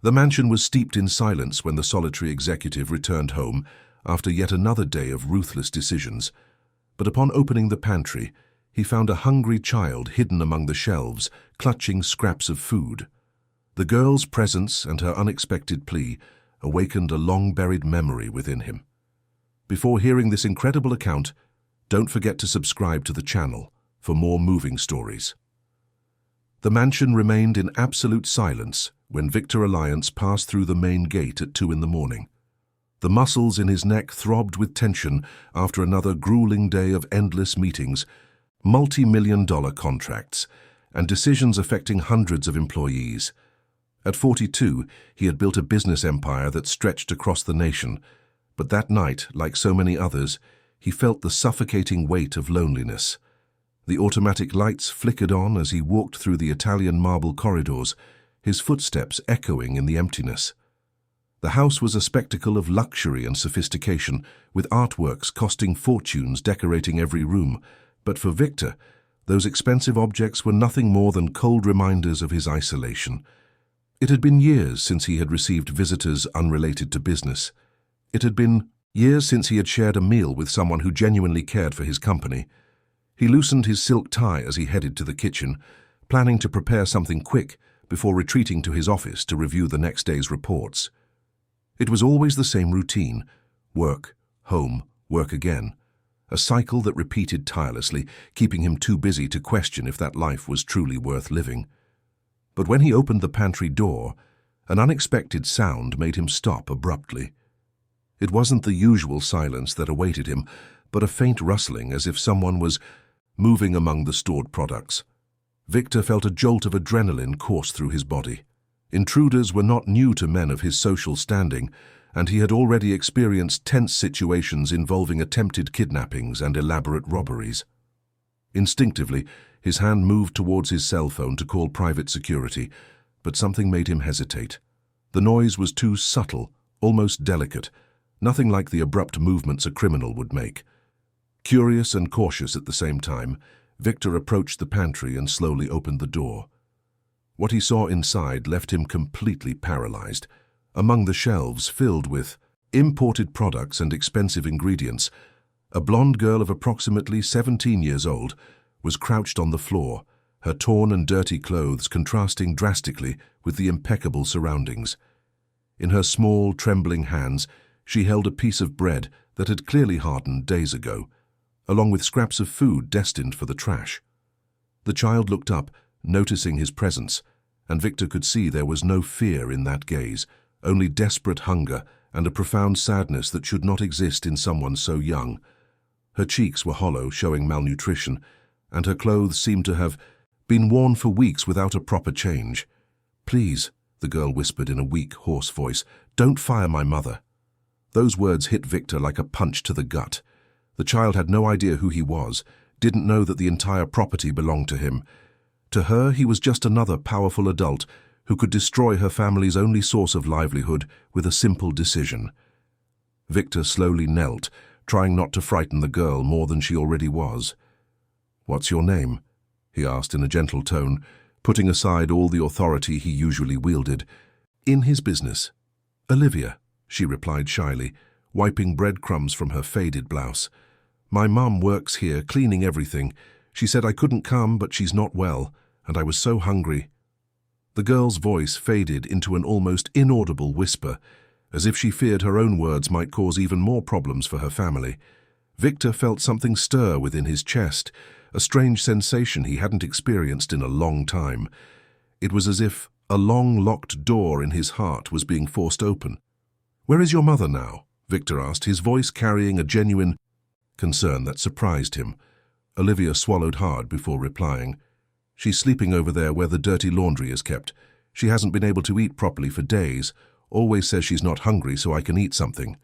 The mansion was steeped in silence when the solitary executive returned home after yet another day of ruthless decisions. But upon opening the pantry, he found a hungry child hidden among the shelves, clutching scraps of food. The girl's presence and her unexpected plea awakened a long-buried memory within him. Before hearing this incredible account, don't forget to subscribe to the channel for more moving stories. The mansion remained in absolute silence when Victor Alliance passed through the main gate at 2 in the morning. The muscles in his neck throbbed with tension after another grueling day of endless meetings, multi-million-dollar contracts, and decisions affecting hundreds of employees. At 42, he had built a business empire that stretched across the nation, but that night, like so many others, he felt the suffocating weight of loneliness. The automatic lights flickered on as he walked through the Italian marble corridors, his footsteps echoing in the emptiness. The house was a spectacle of luxury and sophistication, with artworks costing fortunes decorating every room, but for Victor, those expensive objects were nothing more than cold reminders of his isolation. It had been years since he had received visitors unrelated to business. It had been years since he had shared a meal with someone who genuinely cared for his company. He loosened his silk tie as he headed to the kitchen, planning to prepare something quick before retreating to his office to review the next day's reports. It was always the same routine: work, home, work again. A cycle that repeated tirelessly, keeping him too busy to question if that life was truly worth living. But when he opened the pantry door, an unexpected sound made him stop abruptly. It wasn't the usual silence that awaited him, but a faint rustling as if someone was moving among the stored products. Victor felt a jolt of adrenaline course through his body. Intruders were not new to men of his social standing, and he had already experienced tense situations involving attempted kidnappings and elaborate robberies. Instinctively, his hand moved towards his cell phone to call private security, but something made him hesitate. The noise was too subtle, almost delicate, nothing like the abrupt movements a criminal would make. Curious and cautious at the same time, Victor approached the pantry and slowly opened the door. What he saw inside left him completely paralyzed. Among the shelves filled with imported products and expensive ingredients, a blonde girl of approximately 17 years old was crouched on the floor, her torn and dirty clothes contrasting drastically with the impeccable surroundings. In her small, trembling hands, she held a piece of bread that had clearly hardened days ago, along with scraps of food destined for the trash. The child looked up, noticing his presence, and Victor could see there was no fear in that gaze, only desperate hunger and a profound sadness that should not exist in someone so young. Her cheeks were hollow, showing malnutrition, and her clothes seemed to have been worn for weeks without a proper change. "Please," the girl whispered in a weak, hoarse voice, "don't fire my mother." Those words hit Victor like a punch to the gut. The child had no idea who he was, didn't know that the entire property belonged to him. To her, he was just another powerful adult who could destroy her family's only source of livelihood with a simple decision. Victor slowly knelt, trying not to frighten the girl more than she already was. "What's your name?" he asked in a gentle tone, putting aside all the authority he usually wielded. "In his business." "Olivia," she replied shyly, wiping breadcrumbs from her faded blouse. "My mum works here, cleaning everything. She said I couldn't come, but she's not well, and I was so hungry." The girl's voice faded into an almost inaudible whisper, as if she feared her own words might cause even more problems for her family. Victor felt something stir within his chest, a strange sensation he hadn't experienced in a long time. It was as if a long-locked door in his heart was being forced open. "Where is your mother now?" Victor asked, his voice carrying a genuine concern that surprised him. Olivia swallowed hard before replying. "She's sleeping over there where the dirty laundry is kept. She hasn't been able to eat properly for days, always says she's not hungry so I can eat something.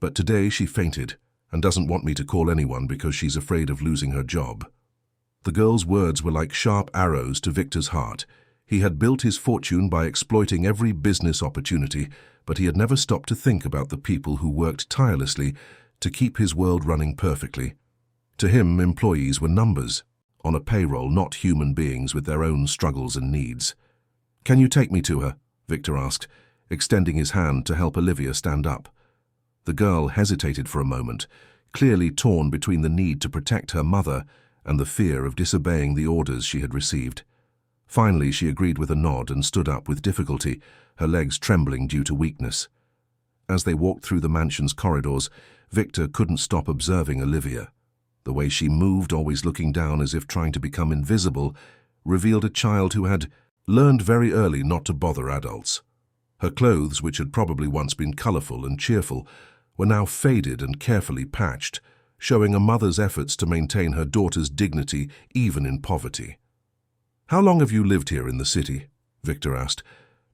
But today she fainted and doesn't want me to call anyone because she's afraid of losing her job." The girl's words were like sharp arrows to Victor's heart. He had built his fortune by exploiting every business opportunity, but he had never stopped to think about the people who worked tirelessly to keep his world running perfectly. To him, employees were numbers on a payroll, not human beings with their own struggles and needs. "Can you take me to her?" Victor asked, extending his hand to help Olivia stand up. The girl hesitated for a moment, clearly torn between the need to protect her mother and the fear of disobeying the orders she had received. Finally, she agreed with a nod and stood up with difficulty, her legs trembling due to weakness. As they walked through the mansion's corridors, Victor couldn't stop observing Olivia. The way she moved, always looking down as if trying to become invisible, revealed a child who had learned very early not to bother adults. Her clothes, which had probably once been colorful and cheerful, were now faded and carefully patched, showing a mother's efforts to maintain her daughter's dignity even in poverty. "How long have you lived here in the city?" Victor asked,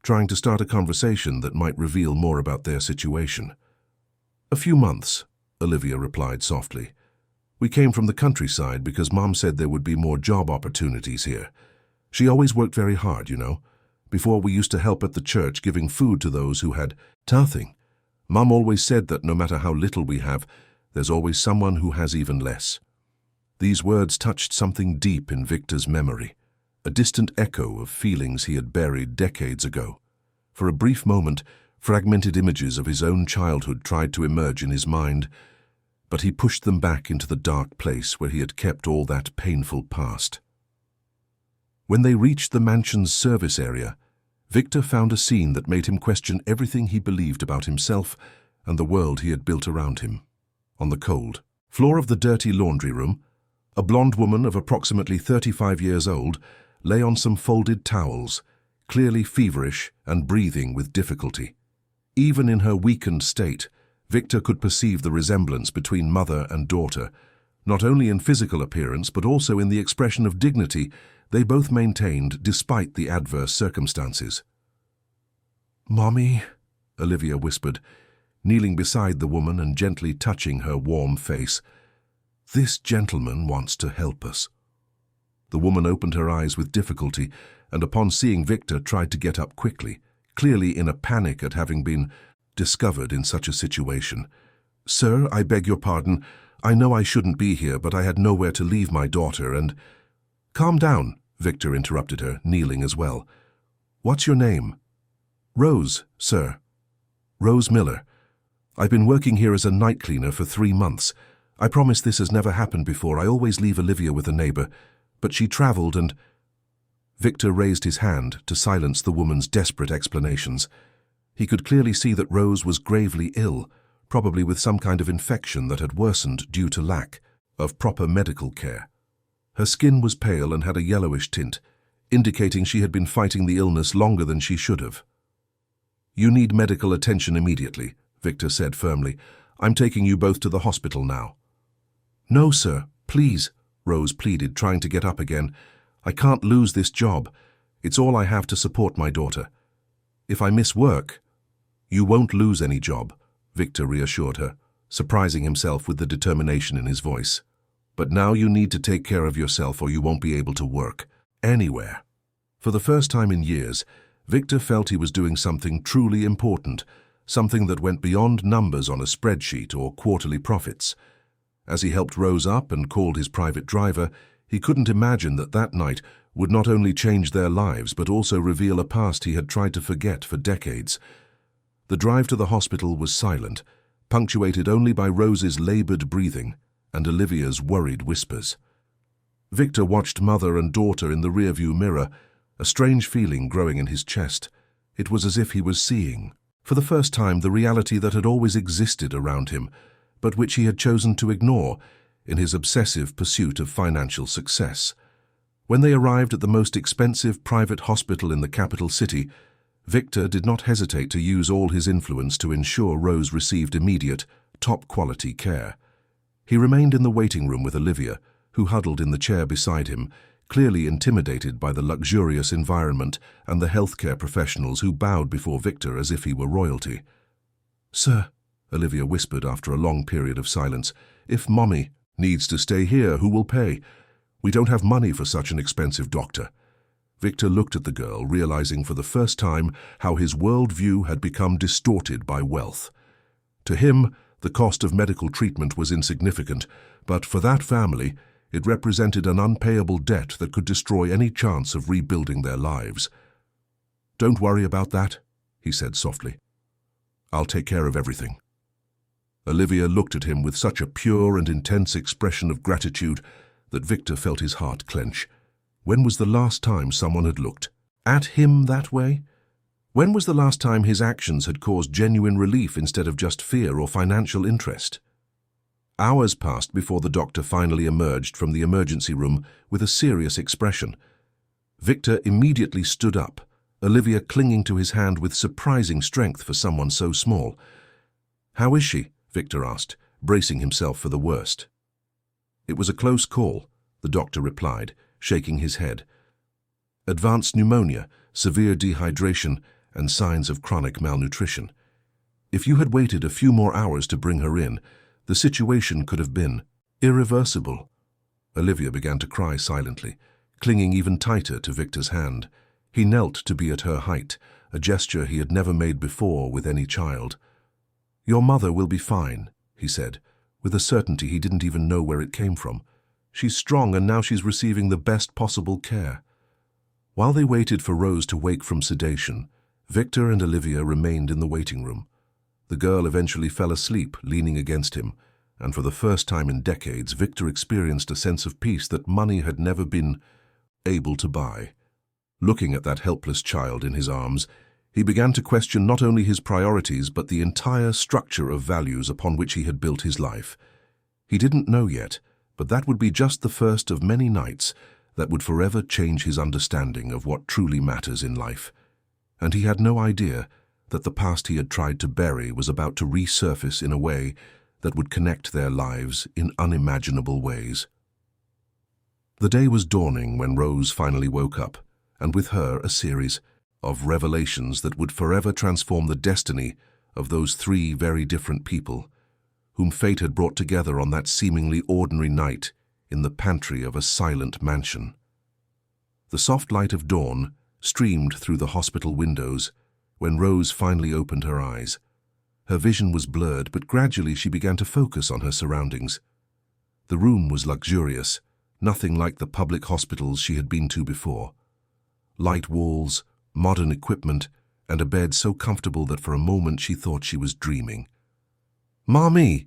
trying to start a conversation that might reveal more about their situation. "A few months," Olivia replied softly. "We came from the countryside because Mom said there would be more job opportunities here. She always worked very hard, you know. Before, we used to help at the church giving food to those who had nothing. Mom always said that no matter how little we have, there's always someone who has even less." These words touched something deep in Victor's memory, a distant echo of feelings he had buried decades ago. For a brief moment, fragmented images of his own childhood tried to emerge in his mind, but he pushed them back into the dark place where he had kept all that painful past. When they reached the mansion's service area, Victor found a scene that made him question everything he believed about himself and the world he had built around him. On the cold floor of the dirty laundry room, a blonde woman of approximately 35 years old lay on some folded towels, clearly feverish and breathing with difficulty. Even in her weakened state, Victor could perceive the resemblance between mother and daughter, not only in physical appearance but also in the expression of dignity they both maintained despite the adverse circumstances. "Mommy," Olivia whispered, kneeling beside the woman and gently touching her warm face. "This gentleman wants to help us." The woman opened her eyes with difficulty and upon seeing Victor tried to get up quickly, clearly in a panic at having been discovered in such a situation. "Sir, I beg your pardon. I know I shouldn't be here, but I had nowhere to leave my daughter and—" "Calm down," Victor interrupted her, kneeling as well. "What's your name?" "Rose, sir. Rose Miller. I've been working here as a night cleaner for 3 months. I promise this has never happened before. I always leave Olivia with a neighbor, but she traveled and—" Victor raised his hand to silence the woman's desperate explanations. He could clearly see that Rose was gravely ill, probably with some kind of infection that had worsened due to lack of proper medical care. Her skin was pale and had a yellowish tint, indicating she had been fighting the illness longer than she should have. "You need medical attention immediately," Victor said firmly. "I'm taking you both to the hospital now." "No, sir, please," Rose pleaded, trying to get up again. "I can't lose this job. It's all I have to support my daughter. If I miss work—" "You won't lose any job," Victor reassured her, surprising himself with the determination in his voice. "But now you need to take care of yourself or you won't be able to work anywhere." For the first time in years, Victor felt he was doing something truly important, something that went beyond numbers on a spreadsheet or quarterly profits. As he helped Rose up and called his private driver, he couldn't imagine that that night would not only change their lives but also reveal a past he had tried to forget for decades. The drive to the hospital was silent, punctuated only by Rose's labored breathing and Olivia's worried whispers. Victor watched mother and daughter in the rearview mirror, a strange feeling growing in his chest. It was as if he was seeing, for the first time, the reality that had always existed around him, but which he had chosen to ignore in his obsessive pursuit of financial success. When they arrived at the most expensive private hospital in the capital city, Victor did not hesitate to use all his influence to ensure Rose received immediate, top-quality care. He remained in the waiting room with Olivia, who huddled in the chair beside him, clearly intimidated by the luxurious environment and the healthcare professionals who bowed before Victor as if he were royalty. "Sir," Olivia whispered after a long period of silence, "if Mommy needs to stay here, who will pay? We don't have money for such an expensive doctor." Victor looked at the girl, realizing for the first time how his worldview had become distorted by wealth. To him, the cost of medical treatment was insignificant, but for that family, it represented an unpayable debt that could destroy any chance of rebuilding their lives. "Don't worry about that," he said softly. "I'll take care of everything." Olivia looked at him with such a pure and intense expression of gratitude that Victor felt his heart clench. When was the last time someone had looked at him that way? When was the last time his actions had caused genuine relief instead of just fear or financial interest? Hours passed before the doctor finally emerged from the emergency room with a serious expression. Victor immediately stood up, Olivia clinging to his hand with surprising strength for someone so small. "How is she?" Victor asked, bracing himself for the worst. "It was a close call," the doctor replied, shaking his head. "Advanced pneumonia, severe dehydration, and signs of chronic malnutrition. If you had waited a few more hours to bring her in, the situation could have been irreversible." Olivia began to cry silently, clinging even tighter to Victor's hand. He knelt to be at her height, a gesture he had never made before with any child. "Your mother will be fine," he said, with a certainty he didn't even know where it came from. "She's strong and now she's receiving the best possible care." While they waited for Rose to wake from sedation, Victor and Olivia remained in the waiting room. The girl eventually fell asleep, leaning against him, and for the first time in decades, Victor experienced a sense of peace that money had never been able to buy. Looking at that helpless child in his arms, he began to question not only his priorities but the entire structure of values upon which he had built his life. He didn't know yet, but that would be just the first of many nights that would forever change his understanding of what truly matters in life. And he had no idea that the past he had tried to bury was about to resurface in a way that would connect their lives in unimaginable ways. The day was dawning when Rose finally woke up, and with her a series of revelations that would forever transform the destiny of those three very different people, whom fate had brought together on that seemingly ordinary night in the pantry of a silent mansion. The soft light of dawn streamed through the hospital windows when Rose finally opened her eyes. Her vision was blurred, but gradually she began to focus on her surroundings. The room was luxurious, nothing like the public hospitals she had been to before. Light walls, modern equipment, and a bed so comfortable that for a moment she thought she was dreaming. "Mommy!"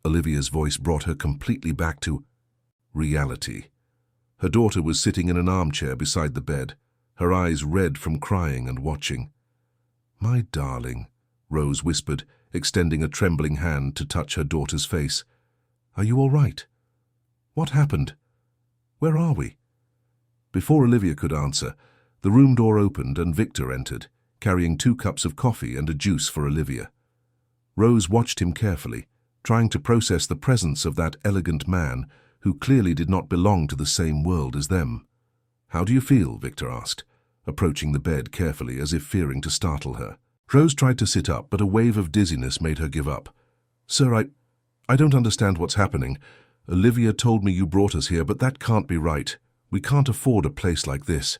Olivia's voice brought her completely back to reality. Her daughter was sitting in an armchair beside the bed, her eyes red from crying and watching. "My darling," Rose whispered, extending a trembling hand to touch her daughter's face. "Are you all right? What happened? Where are we?" Before Olivia could answer, the room door opened and Victor entered, carrying 2 cups of coffee and a juice for Olivia. Rose watched him carefully, trying to process the presence of that elegant man who clearly did not belong to the same world as them. "How do you feel?" Victor asked, approaching the bed carefully as if fearing to startle her. Rose tried to sit up, but a wave of dizziness made her give up. "Sir, I don't understand what's happening. Olivia told me you brought us here, but that can't be right. We can't afford a place like this."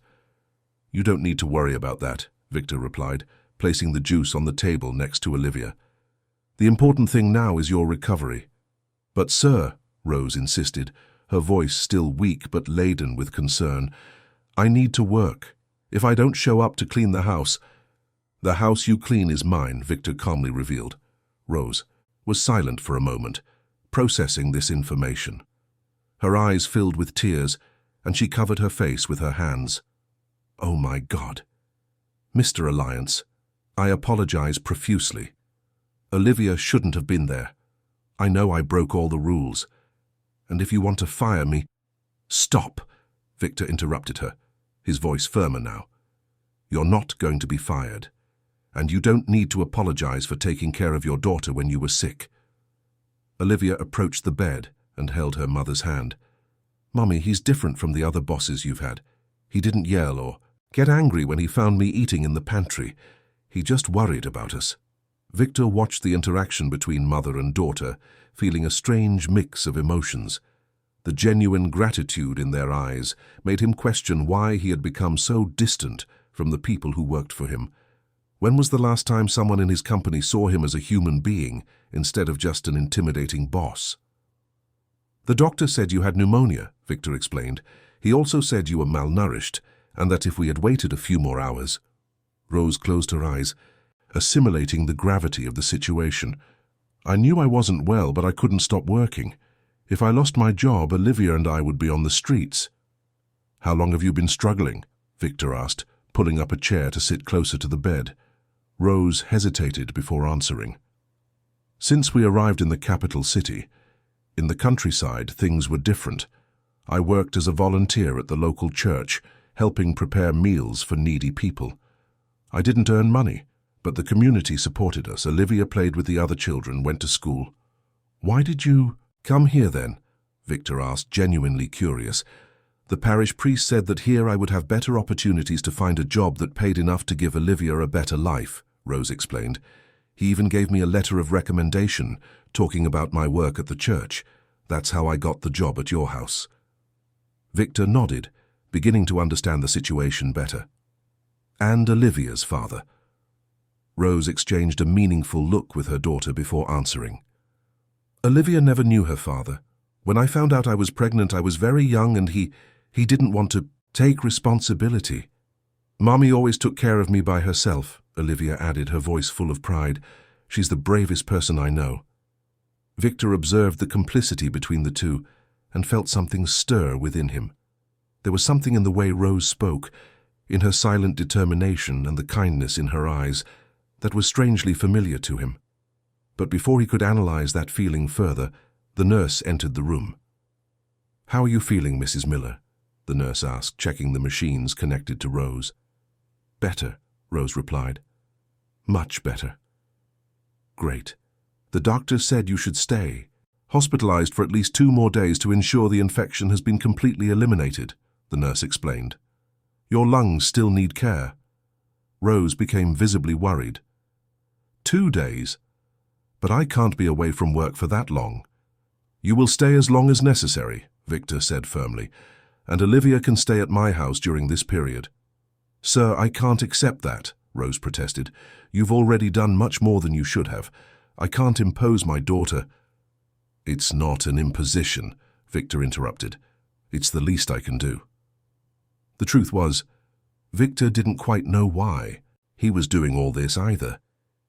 "You don't need to worry about that," Victor replied, placing the juice on the table next to Olivia. "The important thing now is your recovery." "But sir," Rose insisted, her voice still weak but laden with concern, "I need to work. If I don't show up to clean the house—" "The house you clean is mine," Victor calmly revealed. Rose was silent for a moment, processing this information. Her eyes filled with tears, and she covered her face with her hands. "Oh my God. Mr. Alliance, I apologize profusely. Olivia shouldn't have been there. I know I broke all the rules. And if you want to fire me—" "Stop," Victor interrupted her, his voice firmer now. "You're not going to be fired. And you don't need to apologize for taking care of your daughter when you were sick." Olivia approached the bed and held her mother's hand. "Mummy, he's different from the other bosses you've had. He didn't yell or get angry when he found me eating in the pantry. He just worried about us." Victor watched the interaction between mother and daughter, feeling a strange mix of emotions. The genuine gratitude in their eyes made him question why he had become so distant from the people who worked for him. When was the last time someone in his company saw him as a human being instead of just an intimidating boss? "The doctor said you had pneumonia," Victor explained. "He also said you were malnourished, and that if we had waited a few more hours—" Rose closed her eyes, assimilating the gravity of the situation. I knew I wasn't well, but I couldn't stop working. If I lost my job, Olivia and I would be on the streets. How long have you been struggling? Victor asked, pulling up a chair to sit closer to the bed. Rose hesitated before answering. Since we arrived in the capital city. In the countryside, things were different. I worked as a volunteer at the local church, helping prepare meals for needy people. I didn't earn money, but the community supported us. Olivia played with the other children, went to school. Why did you come here then? Victor asked, genuinely curious. The parish priest said that here I would have better opportunities to find a job that paid enough to give Olivia a better life, Rose explained. He even gave me a letter of recommendation, talking about my work at the church. That's how I got the job at your house. Victor nodded, beginning to understand the situation better. And Olivia's father. Rose exchanged a meaningful look with her daughter before answering. Olivia never knew her father. When I found out I was pregnant, I was very young and he didn't want to take responsibility. Mommy always took care of me by herself, Olivia added, her voice full of pride. She's the bravest person I know. Victor observed the complicity between the two and felt something stir within him. There was something in the way Rose spoke, in her silent determination and the kindness in her eyes, that was strangely familiar to him. But before he could analyze that feeling further, the nurse entered the room. How are you feeling, Mrs. Miller? The nurse asked, checking the machines connected to Rose. Better, Rose replied. Much better. Great. The doctor said you should stay, hospitalized for at least 2 more days to ensure the infection has been completely eliminated, the nurse explained. Your lungs still need care. Rose became visibly worried. 2 days? But I can't be away from work for that long. You will stay as long as necessary, Victor said firmly, and Olivia can stay at my house during this period. Sir, I can't accept that, Rose protested. You've already done much more than you should have. I can't impose my daughter. It's not an imposition, Victor interrupted. It's the least I can do. The truth was, Victor didn't quite know why he was doing all this either.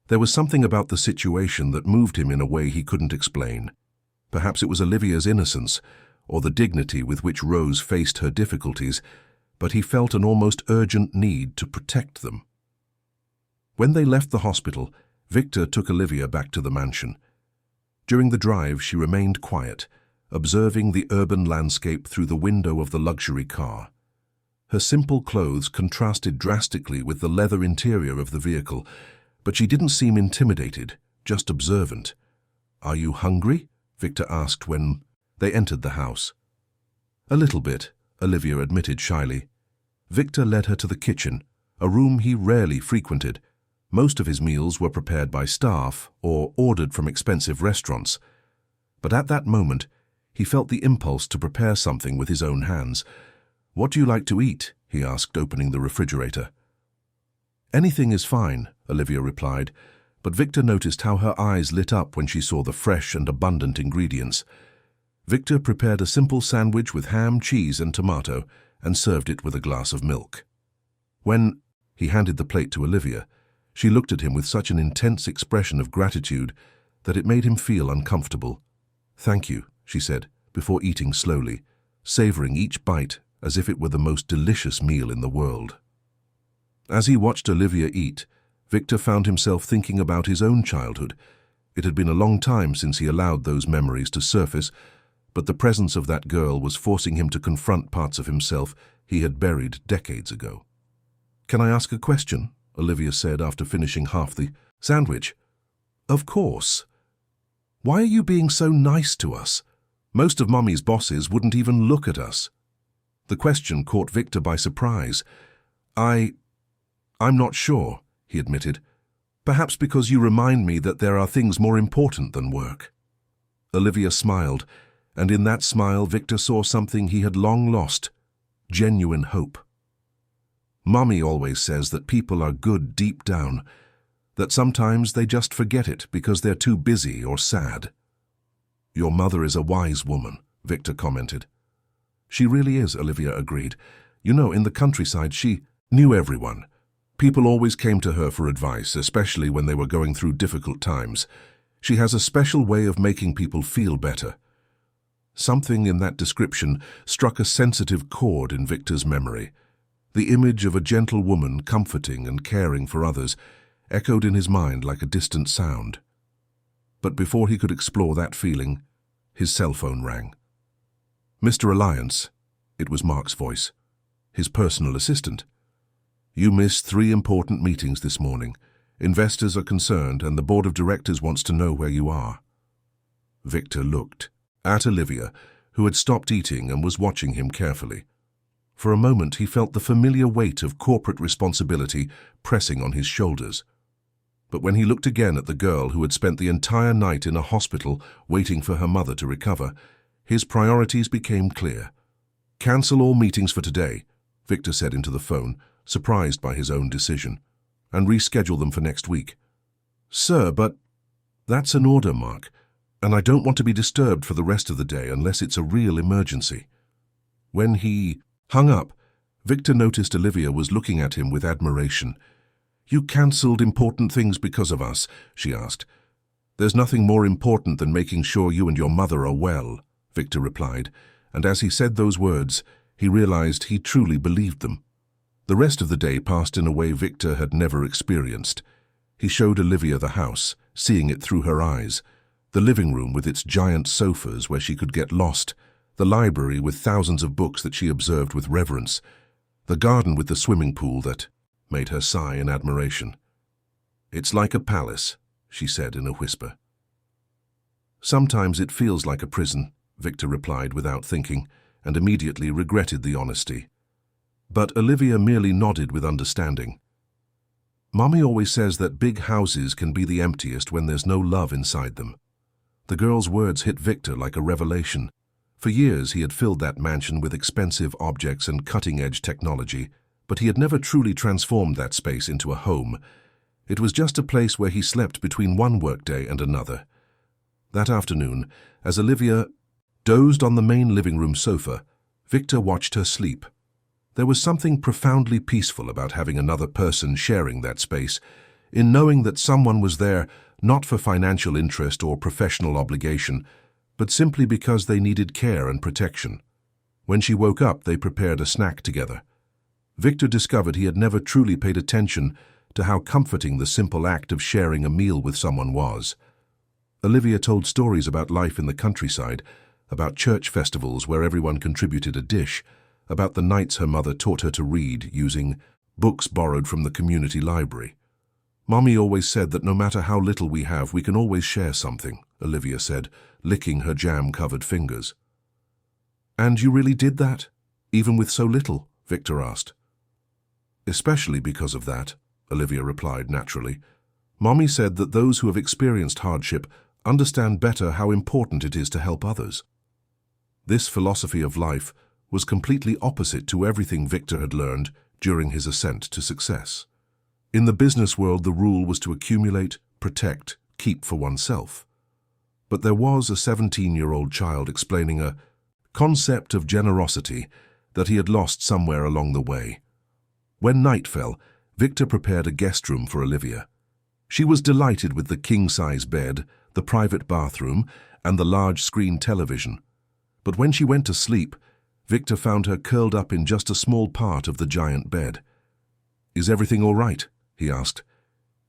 There was something about the situation that moved him in a way he couldn't explain. Perhaps it was Olivia's innocence, or the dignity with which Rose faced her difficulties, but he felt an almost urgent need to protect them. When they left the hospital, Victor took Olivia back to the mansion. During the drive, she remained quiet, observing the urban landscape through the window of the luxury car. Her simple clothes contrasted drastically with the leather interior of the vehicle, but she didn't seem intimidated, just observant. Are you hungry? Victor asked when they entered the house. A little bit, Olivia admitted shyly. Victor led her to the kitchen, a room he rarely frequented. Most of his meals were prepared by staff or ordered from expensive restaurants. But at that moment, he felt the impulse to prepare something with his own hands. What do you like to eat? He asked, opening the refrigerator. Anything is fine, Olivia replied, but Victor noticed how her eyes lit up when she saw the fresh and abundant ingredients. Victor prepared a simple sandwich with ham, cheese, and tomato, and served it with a glass of milk. When he handed the plate to Olivia, she looked at him with such an intense expression of gratitude that it made him feel uncomfortable. Thank you, she said, before eating slowly, savoring each bite as if it were the most delicious meal in the world. As he watched Olivia eat, Victor found himself thinking about his own childhood. It had been a long time since he allowed those memories to surface, but the presence of that girl was forcing him to confront parts of himself he had buried decades ago. Can I ask a question? Olivia said after finishing half the sandwich. Of course. Why are you being so nice to us? Most of Mummy's bosses wouldn't even look at us. The question caught Victor by surprise. I'm not sure, he admitted. Perhaps because you remind me that there are things more important than work. Olivia smiled, and in that smile Victor saw something he had long lost, genuine hope. Mummy always says that people are good deep down, that sometimes they just forget it because they're too busy or sad. Your mother is a wise woman, Victor commented. She really is, Olivia agreed. You know, in the countryside she knew everyone. People always came to her for advice, especially when they were going through difficult times. She has a special way of making people feel better. Something in that description struck a sensitive chord in Victor's memory. The image of a gentle woman comforting and caring for others echoed in his mind like a distant sound. But before he could explore that feeling, his cell phone rang. "Mr. Alliance," it was Mark's voice, his personal assistant. "You missed 3 important meetings this morning. Investors are concerned and the board of directors wants to know where you are." Victor looked at Olivia, who had stopped eating and was watching him carefully. For a moment he felt the familiar weight of corporate responsibility pressing on his shoulders. But when he looked again at the girl who had spent the entire night in a hospital waiting for her mother to recover, his priorities became clear. "Cancel all meetings for today," Victor said into the phone, surprised by his own decision, "and reschedule them for next week." "Sir, but—" "That's an order, Mark, and I don't want to be disturbed for the rest of the day unless it's a real emergency." When he hung up, Victor noticed Olivia was looking at him with admiration. "You cancelled important things because of us?" she asked. "There's nothing more important than making sure you and your mother are well," Victor replied, and as he said those words, he realized he truly believed them. The rest of the day passed in a way Victor had never experienced. He showed Olivia the house, seeing it through her eyes, the living room with its giant sofas where she could get lost, the library with thousands of books that she observed with reverence, the garden with the swimming pool that made her sigh in admiration. "It's like a palace," she said in a whisper. "Sometimes it feels like a prison," Victor replied without thinking, and immediately regretted the honesty. But Olivia merely nodded with understanding. "Mommy always says that big houses can be the emptiest when there's no love inside them." The girl's words hit Victor like a revelation. For years he had filled that mansion with expensive objects and cutting-edge technology, but he had never truly transformed that space into a home. It was just a place where he slept between one workday and another. That afternoon, as Olivia dozed on the main living room sofa, Victor watched her sleep. There was something profoundly peaceful about having another person sharing that space, in knowing that someone was there not for financial interest or professional obligation, but simply because they needed care and protection. When she woke up, they prepared a snack together. Victor discovered he had never truly paid attention to how comforting the simple act of sharing a meal with someone was. Olivia told stories about life in the countryside, about church festivals where everyone contributed a dish, about the nights her mother taught her to read using books borrowed from the community library. "Mommy always said that no matter how little we have, we can always share something," Olivia said, licking her jam-covered fingers. "And you really did that, even with so little?" Victor asked. "Especially because of that," Olivia replied naturally. "Mommy said that those who have experienced hardship understand better how important it is to help others." This philosophy of life was completely opposite to everything Victor had learned during his ascent to success. In the business world, the rule was to accumulate, protect, keep for oneself. But there was a 17-year-old child explaining a concept of generosity that he had lost somewhere along the way. When night fell, Victor prepared a guest room for Olivia. She was delighted with the king-size bed, the private bathroom, and the large-screen television. But when she went to sleep, Victor found her curled up in just a small part of the giant bed. "Is everything all right?" he asked.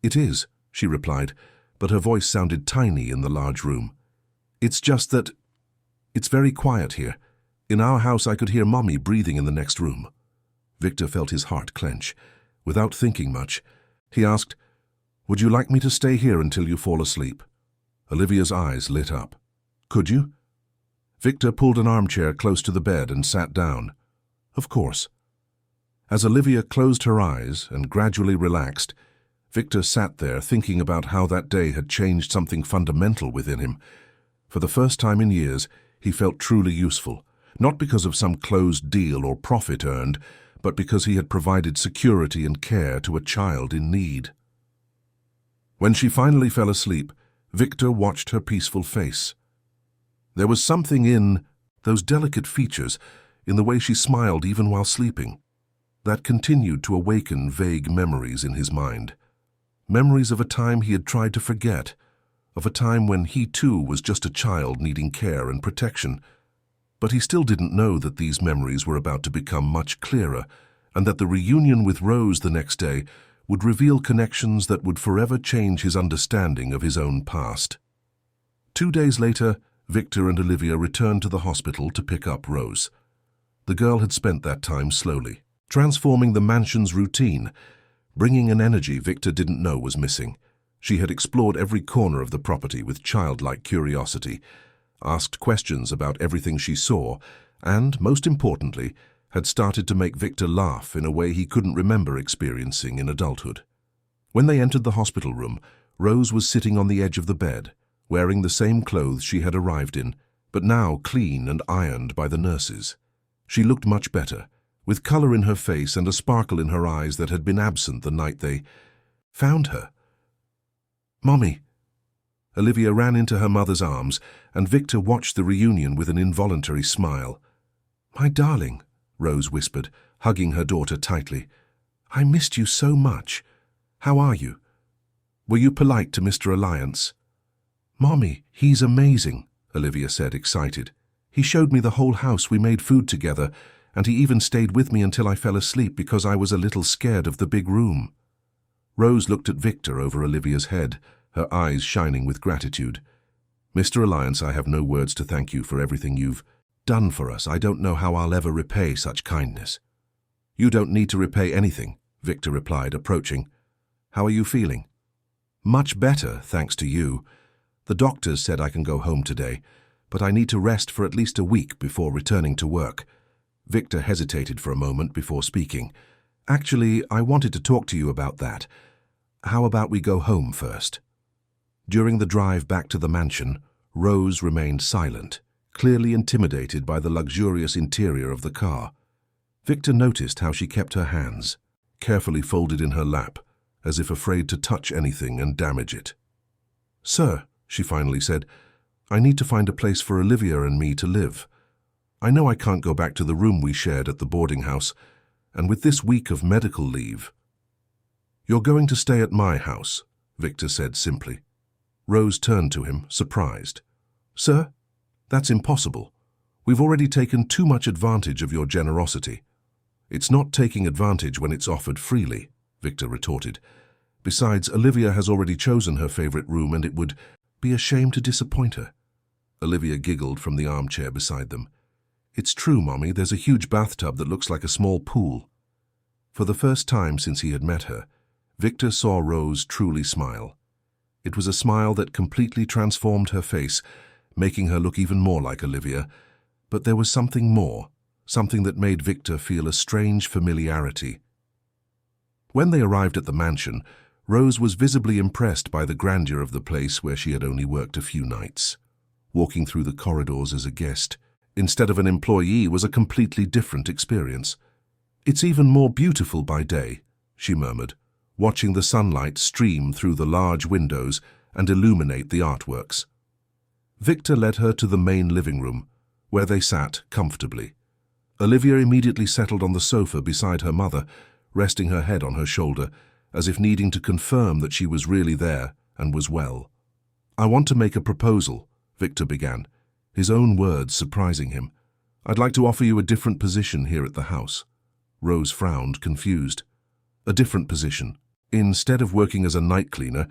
"It is," she replied, but her voice sounded tiny in the large room. "It's just that it's very quiet here. In our house I could hear Mommy breathing in the next room." Victor felt his heart clench. Without thinking much, he asked, "Would you like me to stay here until you fall asleep?" Olivia's eyes lit up. "Could you?" Victor pulled an armchair close to the bed and sat down. "Of course." As Olivia closed her eyes and gradually relaxed, Victor sat there thinking about how that day had changed something fundamental within him. For the first time in years, he felt truly useful, not because of some closed deal or profit earned, but because he had provided security and care to a child in need. When she finally fell asleep, Victor watched her peaceful face. There was something in those delicate features, in the way she smiled even while sleeping. That continued to awaken vague memories in his mind. Memories of a time he had tried to forget, of a time when he too was just a child needing care and protection. But he still didn't know that these memories were about to become much clearer, and that the reunion with Rose the next day would reveal connections that would forever change his understanding of his own past. 2 days later, Victor and Olivia returned to the hospital to pick up Rose. The girl had spent that time slowly, transforming the mansion's routine, bringing an energy Victor didn't know was missing. She had explored every corner of the property with childlike curiosity, asked questions about everything she saw, and, most importantly, had started to make Victor laugh in a way he couldn't remember experiencing in adulthood. When they entered the hospital room, Rose was sitting on the edge of the bed, wearing the same clothes she had arrived in, but now clean and ironed by the nurses. She looked much better, with color in her face and a sparkle in her eyes that had been absent the night they found her. "Mommy!" Olivia ran into her mother's arms, and Victor watched the reunion with an involuntary smile. "My darling," Rose whispered, hugging her daughter tightly. "I missed you so much. How are you? Were you polite to Mr. Alliance?" "Mommy, he's amazing," Olivia said, excited. "He showed me the whole house, we made food together, and he even stayed with me until I fell asleep because I was a little scared of the big room." Rose looked at Victor over Olivia's head, her eyes shining with gratitude. "Mr. Alliance, I have no words to thank you for everything you've done for us. I don't know how I'll ever repay such kindness." "You don't need to repay anything," Victor replied, approaching. "How are you feeling?" "Much better, thanks to you. The doctors said I can go home today, but I need to rest for at least a week before returning to work." Victor hesitated for a moment before speaking. "Actually, I wanted to talk to you about that. How about we go home first?" During the drive back to the mansion, Rose remained silent, clearly intimidated by the luxurious interior of the car. Victor noticed how she kept her hands, carefully folded in her lap, as if afraid to touch anything and damage it. "Sir," she finally said, "I need to find a place for Olivia and me to live. I know I can't go back to the room we shared at the boarding house, and with this week of medical leave—" "You're going to stay at my house," Victor said simply. Rose turned to him, surprised. "Sir? That's impossible. We've already taken too much advantage of your generosity." "It's not taking advantage when it's offered freely," Victor retorted. "Besides, Olivia has already chosen her favorite room and it would be a shame to disappoint her." Olivia giggled from the armchair beside them. "It's true, Mommy, there's a huge bathtub that looks like a small pool." For the first time since he had met her, Victor saw Rose truly smile. It was a smile that completely transformed her face, making her look even more like Olivia. But there was something more, something that made Victor feel a strange familiarity. When they arrived at the mansion, Rose was visibly impressed by the grandeur of the place where she had only worked a few nights. Walking through the corridors as a guest, instead of an employee, was a completely different experience. "It's even more beautiful by day," she murmured, watching the sunlight stream through the large windows and illuminate the artworks. Victor led her to the main living room, where they sat comfortably. Olivia immediately settled on the sofa beside her mother, resting her head on her shoulder, as if needing to confirm that she was really there and was well. "I want to make a proposal," Victor began, his own words surprising him. "I'd like to offer you a different position here at the house." Rose frowned, confused. "A different position? Instead of working as a night cleaner,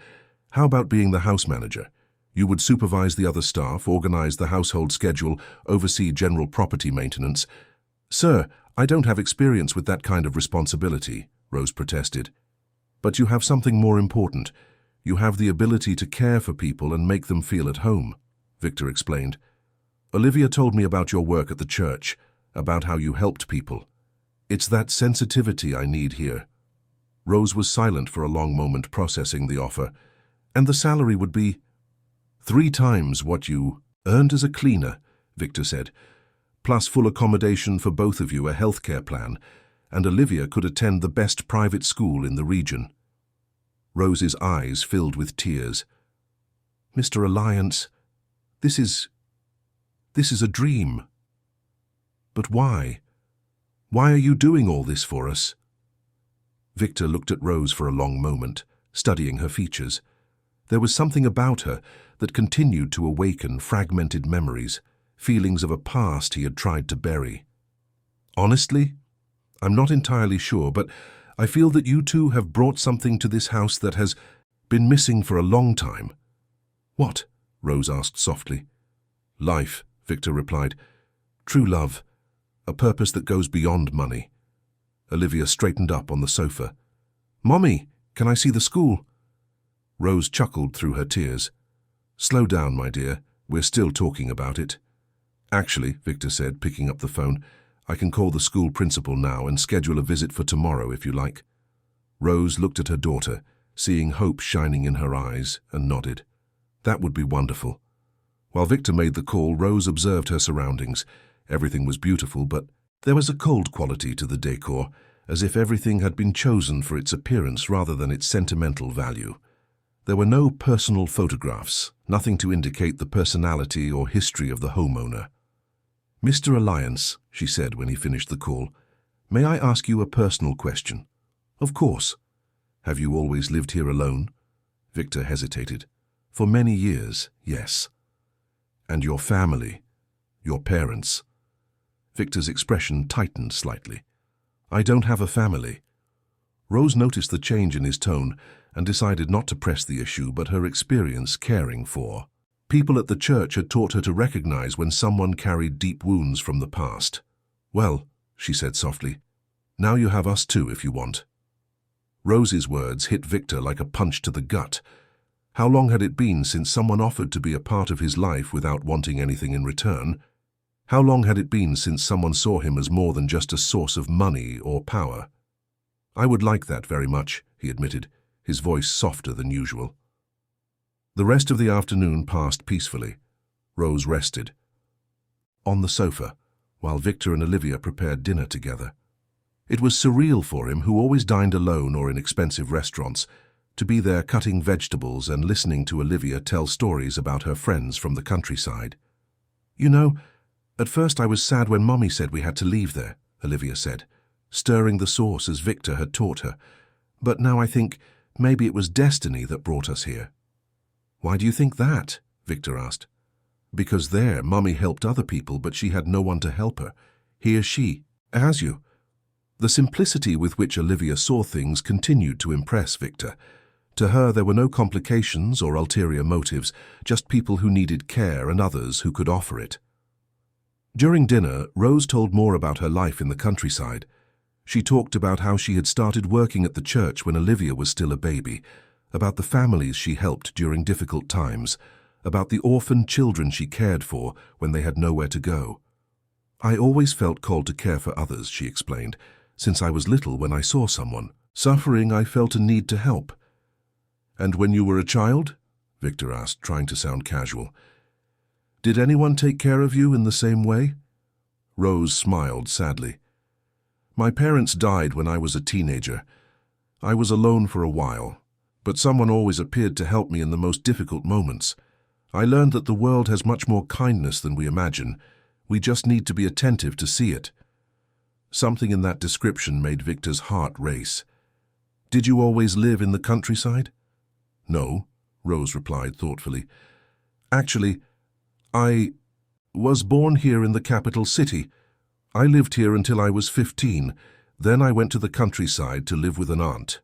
how about being the house manager? You would supervise the other staff, organize the household schedule, oversee general property maintenance." "Sir, I don't have experience with that kind of responsibility," Rose protested. "But you have something more important. You have the ability to care for people and make them feel at home," Victor explained. "Olivia told me about your work at the church, about how you helped people. It's that sensitivity I need here." Rose was silent for a long moment, processing the offer. "And the salary would be 3 times what you earned as a cleaner," Victor said, "plus full accommodation for both of you, a healthcare plan, and Olivia could attend the best private school in the region." Rose's eyes filled with tears. "Mr. Alliance, this is a dream." "But why? Why are you doing all this for us?" Victor looked at Rose for a long moment, studying her features. There was something about her that continued to awaken fragmented memories, feelings of a past he had tried to bury. Honestly, I'm not entirely sure, but I feel that you two have brought something to this house that has been missing for a long time. What? Rose asked softly. Life, Victor replied. True love, a purpose that goes beyond money. Olivia straightened up on the sofa. Mommy, can I see the school? Rose chuckled through her tears. Slow down, my dear. We're still talking about it. Actually, Victor said, picking up the phone, I can call the school principal now and schedule a visit for tomorrow if you like. Rose looked at her daughter, seeing hope shining in her eyes, and nodded. That would be wonderful. While Victor made the call, Rose observed her surroundings. Everything was beautiful, but there was a cold quality to the decor, as if everything had been chosen for its appearance rather than its sentimental value. There were no personal photographs, nothing to indicate the personality or history of the homeowner. Mr. Alliance, she said when he finished the call, may I ask you a personal question? Of course. Have you always lived here alone? Victor hesitated. For many years, yes. And your family, your parents? Victor's expression tightened slightly. I don't have a family. Rose noticed the change in his tone and decided not to press the issue, but her experience caring for. People at the church had taught her to recognize when someone carried deep wounds from the past. Well, she said softly, now you have us too if you want. Rose's words hit Victor like a punch to the gut. How long had it been since someone offered to be a part of his life without wanting anything in return? How long had it been since someone saw him as more than just a source of money or power? I would like that very much, he admitted, his voice softer than usual. The rest of the afternoon passed peacefully. Rose rested on the sofa, while Victor and Olivia prepared dinner together. It was surreal for him, who always dined alone or in expensive restaurants, to be there cutting vegetables and listening to Olivia tell stories about her friends from the countryside. You know, at first I was sad when Mommy said we had to leave there, Olivia said, stirring the sauce as Victor had taught her. But now I think maybe it was destiny that brought us here. Why do you think that? Victor asked. Because there, Mommy helped other people, but she had no one to help her. Here she has you. The simplicity with which Olivia saw things continued to impress Victor. To her, there were no complications or ulterior motives, just people who needed care and others who could offer it. During dinner, Rose told more about her life in the countryside. She talked about how she had started working at the church when Olivia was still a baby, about the families she helped during difficult times, about the orphan children she cared for when they had nowhere to go. I always felt called to care for others, she explained. Since I was little, when I saw someone suffering, I felt a need to help. And when you were a child? Victor asked, trying to sound casual. Did anyone take care of you in the same way? Rose smiled sadly. My parents died when I was a teenager. I was alone for a while, but someone always appeared to help me in the most difficult moments. I learned that the world has much more kindness than we imagine. We just need to be attentive to see it. Something in that description made Victor's heart race. Did you always live in the countryside? No, Rose replied thoughtfully. Actually, I was born here in the capital city. I lived here until I was 15. Then I went to the countryside to live with an aunt.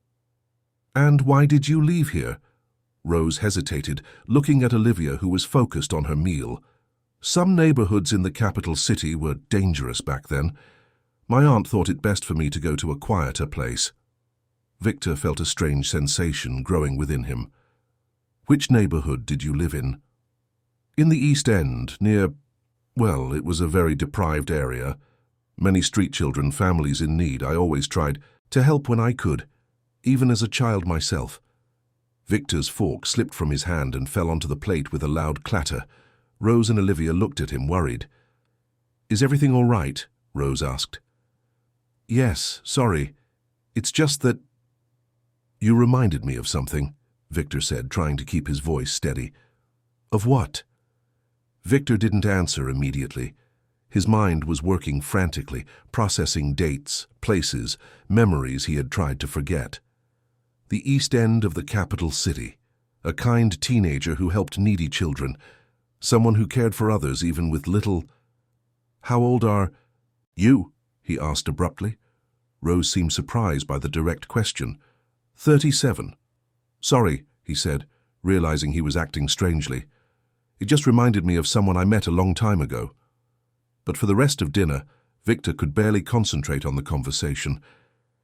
And why did you leave here? Rose hesitated, looking at Olivia, who was focused on her meal. Some neighborhoods in the capital city were dangerous back then. My aunt thought it best for me to go to a quieter place. Victor felt a strange sensation growing within him. Which neighborhood did you live in? In the East End, near, well, it was a very deprived area. Many street children, families in need. I always tried to help when I could, even as a child myself. Victor's fork slipped from his hand and fell onto the plate with a loud clatter. Rose and Olivia looked at him, worried. Is everything all right? Rose asked. Yes, sorry. It's just that... You reminded me of something, Victor said, trying to keep his voice steady. Of what? Victor didn't answer immediately. His mind was working frantically, processing dates, places, memories he had tried to forget. The East End of the capital city. A kind teenager who helped needy children. Someone who cared for others even with little... "How old are you?" he asked abruptly. Rose seemed surprised by the direct question. 37. "Sorry," he said, realizing he was acting strangely. "It just reminded me of someone I met a long time ago." But for the rest of dinner, Victor could barely concentrate on the conversation.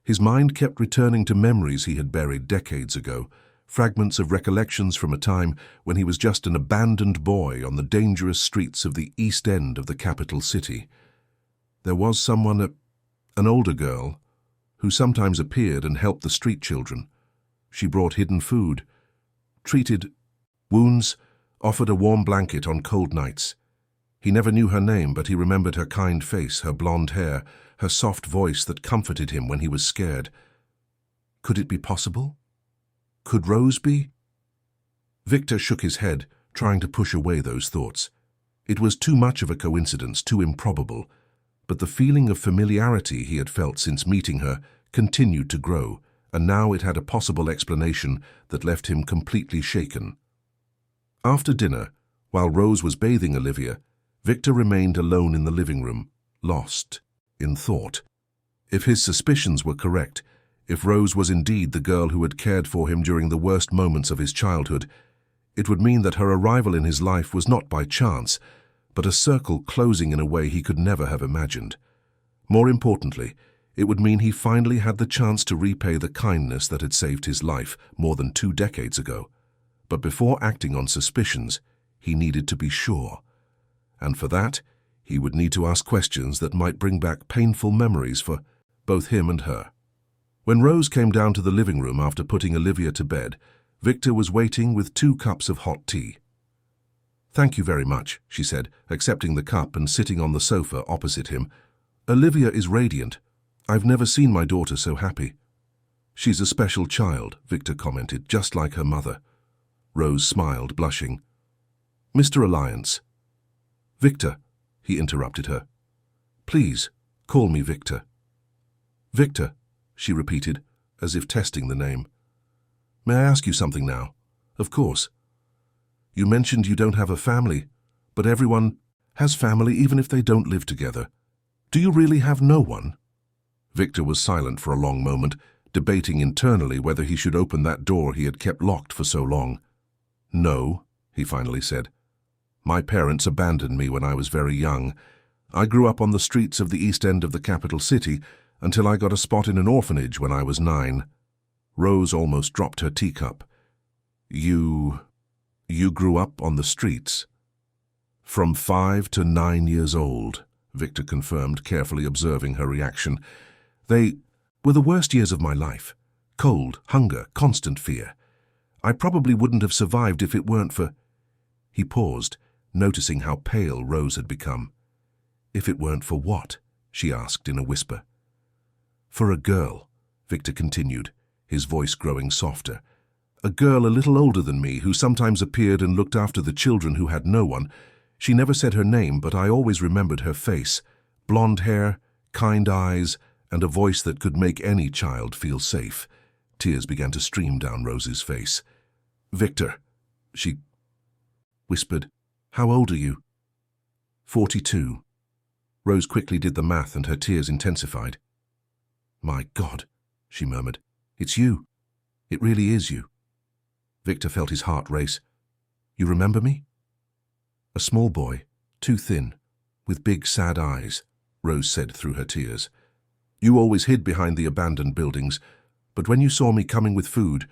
His mind kept returning to memories he had buried decades ago, fragments of recollections from a time when he was just an abandoned boy on the dangerous streets of the East End of the capital city. There was someone, an older girl, who sometimes appeared and helped the street children. She brought hidden food, treated wounds, offered a warm blanket on cold nights. He never knew her name, but he remembered her kind face, her blonde hair, her soft voice that comforted him when he was scared. Could it be possible? Could Rose be? Victor shook his head, trying to push away those thoughts. It was too much of a coincidence, too improbable. But the feeling of familiarity he had felt since meeting her continued to grow, and now it had a possible explanation that left him completely shaken. After dinner, while Rose was bathing Olivia, Victor remained alone in the living room, lost in thought. If his suspicions were correct, if Rose was indeed the girl who had cared for him during the worst moments of his childhood, it would mean that her arrival in his life was not by chance, but a circle closing in a way he could never have imagined. More importantly, it would mean he finally had the chance to repay the kindness that had saved his life more than 2 decades ago. But before acting on suspicions, he needed to be sure. And for that, he would need to ask questions that might bring back painful memories for both him and her. When Rose came down to the living room after putting Olivia to bed, Victor was waiting with 2 cups of hot tea. "Thank you very much," she said, accepting the cup and sitting on the sofa opposite him. "Olivia is radiant. I've never seen my daughter so happy." "She's a special child," Victor commented, "just like her mother." Rose smiled, blushing. "Mr. Alliance." "Victor," he interrupted her. "Please, call me Victor." "Victor," she repeated, as if testing the name. "May I ask you something now?" "Of course." "You mentioned you don't have a family, but everyone has family even if they don't live together. Do you really have no one?" Victor was silent for a long moment, debating internally whether he should open that door he had kept locked for so long. "No," he finally said. "My parents abandoned me when I was very young. I grew up on the streets of the East End of the capital city until I got a spot in an orphanage when I was 9. Rose almost dropped her teacup. You grew up on the streets?" "From 5 to 9 years old," Victor confirmed, carefully observing her reaction. "They were the worst years of my life. Cold, hunger, constant fear. I probably wouldn't have survived if it weren't for..." He paused, noticing how pale Rose had become. "If it weren't for what?" she asked in a whisper. "For a girl," Victor continued, his voice growing softer. "A girl a little older than me who sometimes appeared and looked after the children who had no one. She never said her name, but I always remembered her face. Blonde hair, kind eyes, and a voice that could make any child feel safe." Tears began to stream down Rose's face. "Victor," she whispered, "how old are you?" 42. Rose quickly did the math and her tears intensified. "My God," she murmured, "it's you. It really is you." Victor felt his heart race. "You remember me?" "A small boy, too thin, with big sad eyes," Rose said through her tears. "You always hid behind the abandoned buildings, but when you saw me coming with food,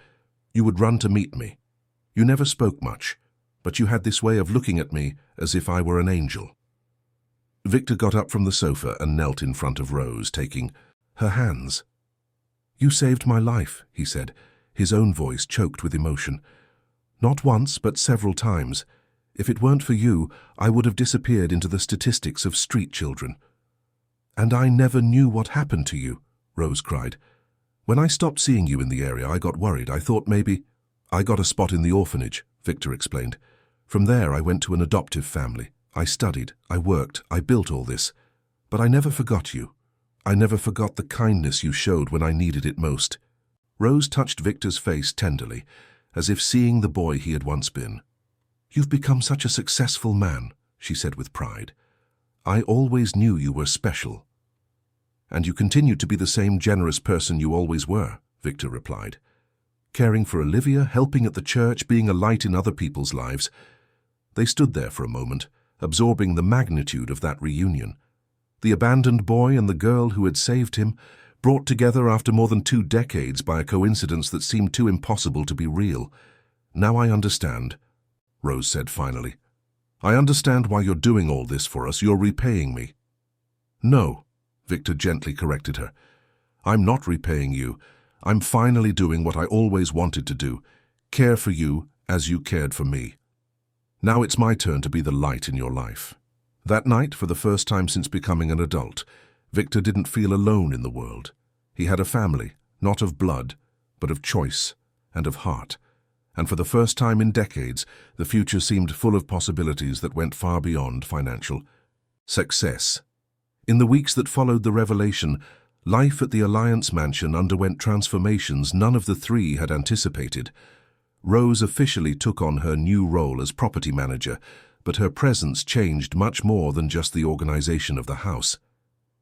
you would run to meet me. You never spoke much, but you had this way of looking at me as if I were an angel." Victor got up from the sofa and knelt in front of Rose, taking her hands. "You saved my life," he said, his own voice choked with emotion. "Not once, but several times. If it weren't for you, I would have disappeared into the statistics of street children." "And I never knew what happened to you," Rose cried. "When I stopped seeing you in the area, I got worried. I thought maybe..." "I got a spot in the orphanage," Victor explained. "From there, I went to an adoptive family. I studied, I worked, I built all this. But I never forgot you. I never forgot the kindness you showed when I needed it most." Rose touched Victor's face tenderly, as if seeing the boy he had once been. "You've become such a successful man," she said with pride. "I always knew you were special." "And you continue to be the same generous person you always were," Victor replied. "Caring for Olivia, helping at the church, being a light in other people's lives." They stood there for a moment, absorbing the magnitude of that reunion. The abandoned boy and the girl who had saved him, brought together after more than 2 decades by a coincidence that seemed too impossible to be real. "Now I understand," Rose said finally. "I understand why you're doing all this for us. You're repaying me." "No," Victor gently corrected her. "I'm not repaying you. I'm finally doing what I always wanted to do, care for you as you cared for me. Now it's my turn to be the light in your life." That night, for the first time since becoming an adult, Victor didn't feel alone in the world. He had a family, not of blood, but of choice and of heart. And for the first time in decades, the future seemed full of possibilities that went far beyond financial success. In the weeks that followed the revelation, life at the Alliance Mansion underwent transformations none of the three had anticipated. Rose officially took on her new role as property manager, but her presence changed much more than just the organization of the house.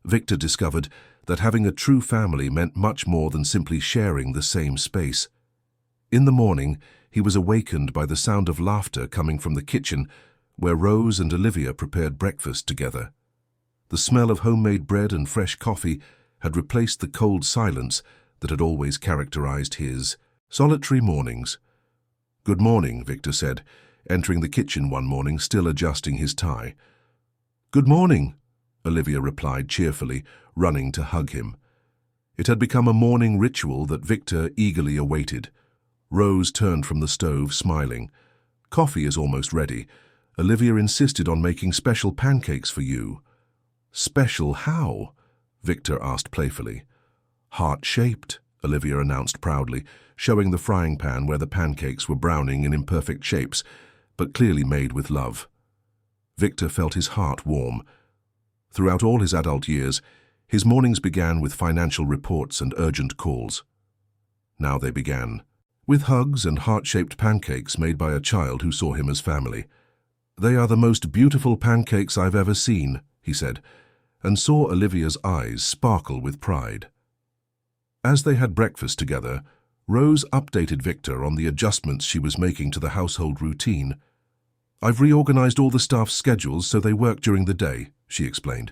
Victor discovered that having a true family meant much more than simply sharing the same space. In the morning, he was awakened by the sound of laughter coming from the kitchen, where Rose and Olivia prepared breakfast together. The smell of homemade bread and fresh coffee had replaced the cold silence that had always characterized his solitary mornings. "Good morning," Victor said, entering the kitchen one morning, still adjusting his tie. "Good morning," Olivia replied cheerfully, running to hug him. It had become a morning ritual that Victor eagerly awaited. Rose turned from the stove, smiling. "Coffee is almost ready. Olivia insisted on making special pancakes for you." "Special how?" Victor asked playfully. "Heart-shaped," Olivia announced proudly, showing the frying pan where the pancakes were browning in imperfect shapes, but clearly made with love. Victor felt his heart warm. Throughout all his adult years, his mornings began with financial reports and urgent calls. Now they began with hugs and heart-shaped pancakes made by a child who saw him as family. "They are the most beautiful pancakes I've ever seen," he said, and saw Olivia's eyes sparkle with pride. As they had breakfast together, Rose updated Victor on the adjustments she was making to the household routine. "I've reorganized all the staff's schedules so they work during the day," she explained.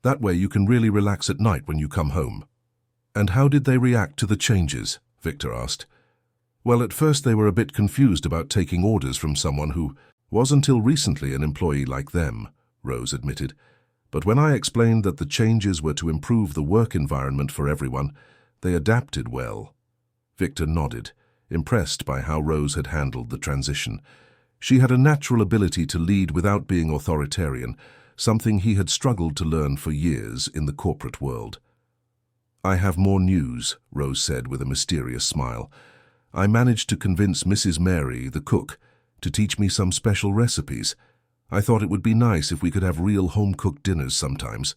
"That way you can really relax at night when you come home." "And how did they react to the changes?" Victor asked. "Well, at first they were a bit confused about taking orders from someone who was until recently an employee like them," Rose admitted. "But when I explained that the changes were to improve the work environment for everyone, they adapted well." Victor nodded, impressed by how Rose had handled the transition. She had a natural ability to lead without being authoritarian, something he had struggled to learn for years in the corporate world. "I have more news," Rose said with a mysterious smile. "I managed to convince Mrs. Mary, the cook, to teach me some special recipes. I thought it would be nice if we could have real home-cooked dinners sometimes."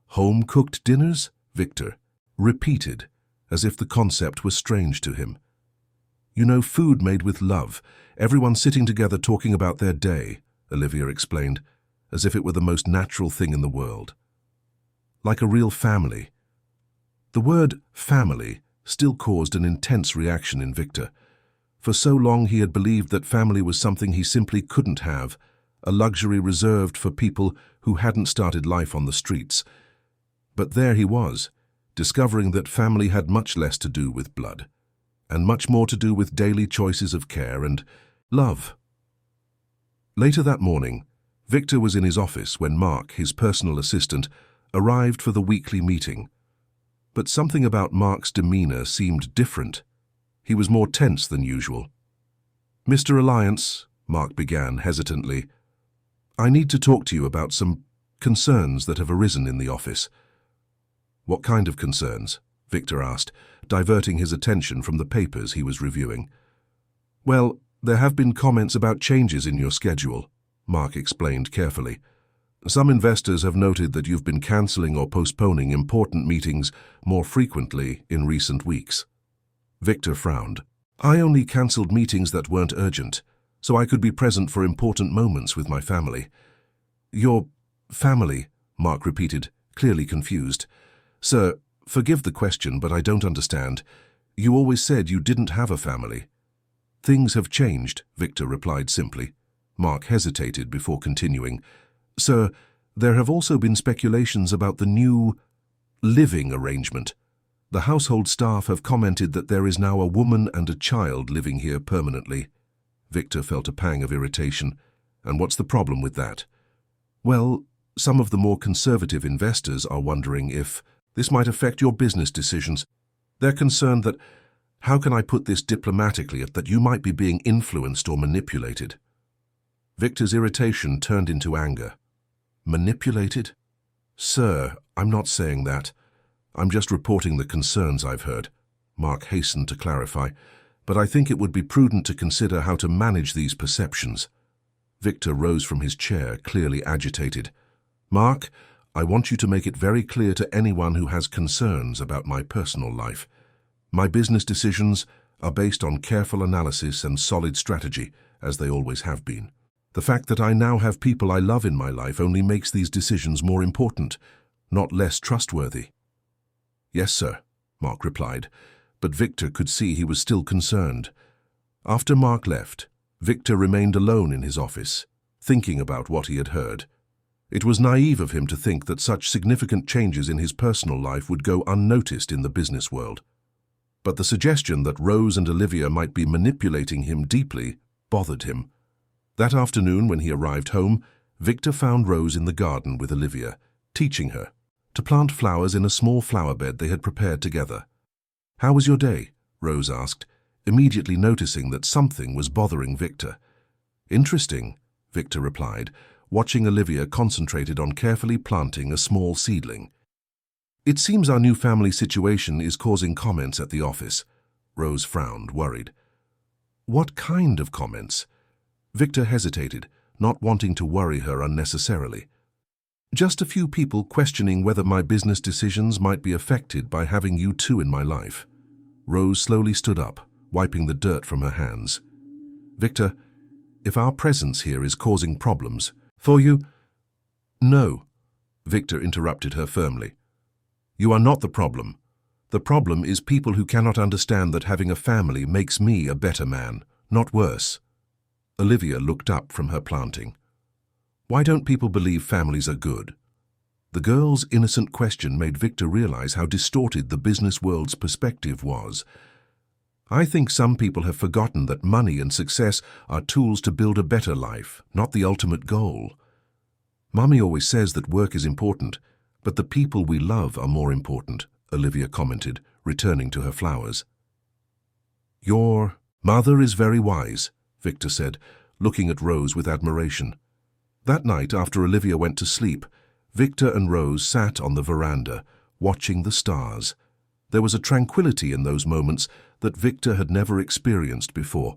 "Home-cooked dinners?" Victor repeated, as if the concept was strange to him. "You know, food made with love, everyone sitting together talking about their day," Olivia explained, as if it were the most natural thing in the world. "Like a real family." The word family still caused an intense reaction in Victor. For so long he had believed that family was something he simply couldn't have, a luxury reserved for people who hadn't started life on the streets. But there he was, discovering that family had much less to do with blood, and much more to do with daily choices of care and love. Later that morning, Victor was in his office when Mark, his personal assistant, arrived for the weekly meeting. But something about Mark's demeanor seemed different. He was more tense than usual. "Mr. Alliance," Mark began hesitantly, "I need to talk to you about some concerns that have arisen in the office." "What kind of concerns?" Victor asked, diverting his attention from the papers he was reviewing. "Well, there have been comments about changes in your schedule," Mark explained carefully. Some investors have noted that you've been cancelling or postponing important meetings more frequently in recent weeks. Victor frowned. I only cancelled meetings that weren't urgent, so I could be present for important moments with my family. Your family, Mark repeated, clearly confused. Sir, forgive the question, but I don't understand. You always said you didn't have a family. Things have changed, Victor replied simply. Mark hesitated before continuing. Sir, there have also been speculations about the new living arrangement. The household staff have commented that there is now a woman and a child living here permanently. Victor felt a pang of irritation. And what's the problem with that? Well, some of the more conservative investors are wondering if this might affect your business decisions. They're concerned that, how can I put this diplomatically, that you might be being influenced or manipulated. Victor's irritation turned into anger. Manipulated? Sir, I'm not saying that. I'm just reporting the concerns I've heard. Mark hastened to clarify, but I think it would be prudent to consider how to manage these perceptions. Victor rose from his chair, clearly agitated. Mark, I want you to make it very clear to anyone who has concerns about my personal life. My business decisions are based on careful analysis and solid strategy, as they always have been. The fact that I now have people I love in my life only makes these decisions more important, not less trustworthy. Yes, sir, Mark replied, but Victor could see he was still concerned. After Mark left, Victor remained alone in his office, thinking about what he had heard. It was naive of him to think that such significant changes in his personal life would go unnoticed in the business world. But the suggestion that Rose and Olivia might be manipulating him deeply bothered him. That afternoon, when he arrived home, Victor found Rose in the garden with Olivia, teaching her to plant flowers in a small flower bed they had prepared together. How was your day? Rose asked, immediately noticing that something was bothering Victor. Interesting, Victor replied, watching Olivia concentrated on carefully planting a small seedling. It seems our new family situation is causing comments at the office. Rose frowned, worried. What kind of comments? Victor hesitated, not wanting to worry her unnecessarily. Just a few people questioning whether my business decisions might be affected by having you two in my life. Rose slowly stood up, wiping the dirt from her hands. Victor, if our presence here is causing problems for you... No, Victor interrupted her firmly. You are not the problem. The problem is people who cannot understand that having a family makes me a better man, not worse. Olivia looked up from her planting. Why don't people believe families are good? The girl's innocent question made Victor realize how distorted the business world's perspective was. I think some people have forgotten that money and success are tools to build a better life, not the ultimate goal. Mummy always says that work is important, but the people we love are more important, Olivia commented, returning to her flowers. Your mother is very wise, Victor said, looking at Rose with admiration. That night, after Olivia went to sleep, Victor and Rose sat on the veranda, watching the stars. There was a tranquility in those moments that Victor had never experienced before,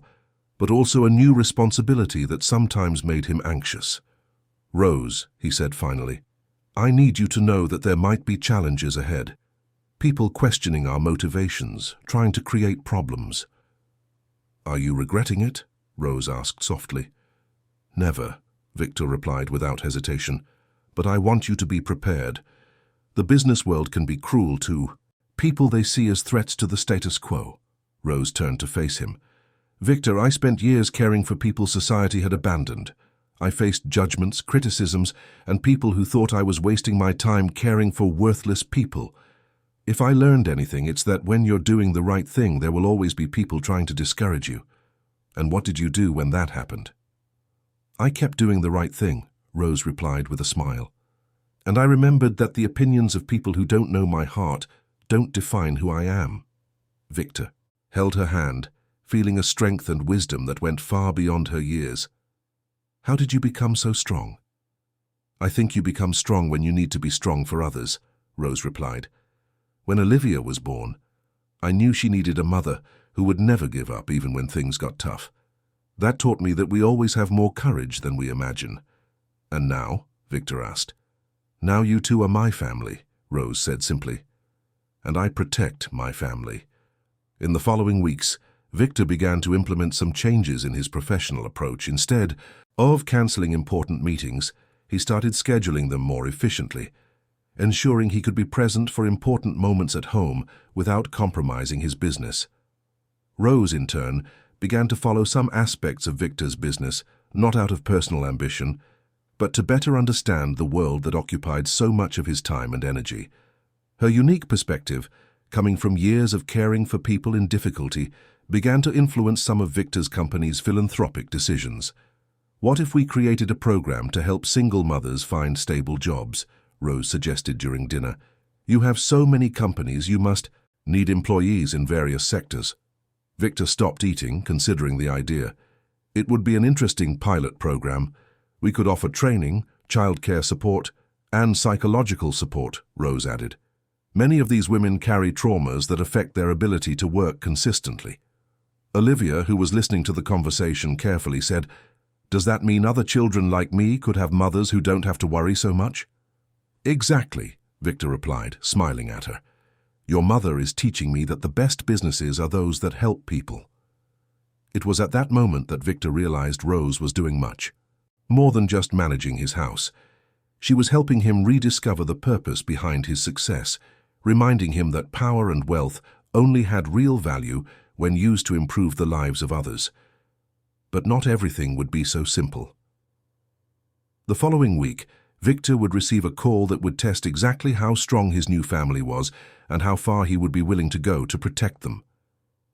but also a new responsibility that sometimes made him anxious. Rose, he said finally, I need you to know that there might be challenges ahead. People questioning our motivations, trying to create problems. Are you regretting it? Rose asked softly. Never, Victor replied without hesitation, but I want you to be prepared. The business world can be cruel to people they see as threats to the status quo. Rose turned to face him. Victor, I spent years caring for people society had abandoned. I faced judgments, criticisms, and people who thought I was wasting my time caring for worthless people. If I learned anything, it's that when you're doing the right thing, there will always be people trying to discourage you. And what did you do when that happened? I kept doing the right thing, Rose replied with a smile. And I remembered that the opinions of people who don't know my heart don't define who I am. Victor held her hand, feeling a strength and wisdom that went far beyond her years. How did you become so strong? I think you become strong when you need to be strong for others, Rose replied. When Olivia was born, I knew she needed a mother who would never give up even when things got tough. That taught me that we always have more courage than we imagine. And now? Victor asked. Now you two are my family, Rose said simply. And I protect my family. In the following weeks, Victor began to implement some changes in his professional approach. Instead of cancelling important meetings, he started scheduling them more efficiently, ensuring he could be present for important moments at home without compromising his business. Rose, in turn, began to follow some aspects of Victor's business, not out of personal ambition, but to better understand the world that occupied so much of his time and energy. Her unique perspective, coming from years of caring for people in difficulty, began to influence some of Victor's company's philanthropic decisions. What if we created a program to help single mothers find stable jobs? Rose suggested during dinner. You have so many companies, you must need employees in various sectors. Victor stopped eating, considering the idea. It would be an interesting pilot program. We could offer training, childcare support, and psychological support, Rose added. Many of these women carry traumas that affect their ability to work consistently. Olivia, who was listening to the conversation carefully, said, "Does that mean other children like me could have mothers who don't have to worry so much?" "Exactly," Victor replied, smiling at her. "Your mother is teaching me that the best businesses are those that help people." It was at that moment that Victor realized Rose was doing much. More than just managing his house. She was helping him rediscover the purpose behind his success, reminding him that power and wealth only had real value when used to improve the lives of others. But not everything would be so simple. The following week, Victor would receive a call that would test exactly how strong his new family was and how far he would be willing to go to protect them.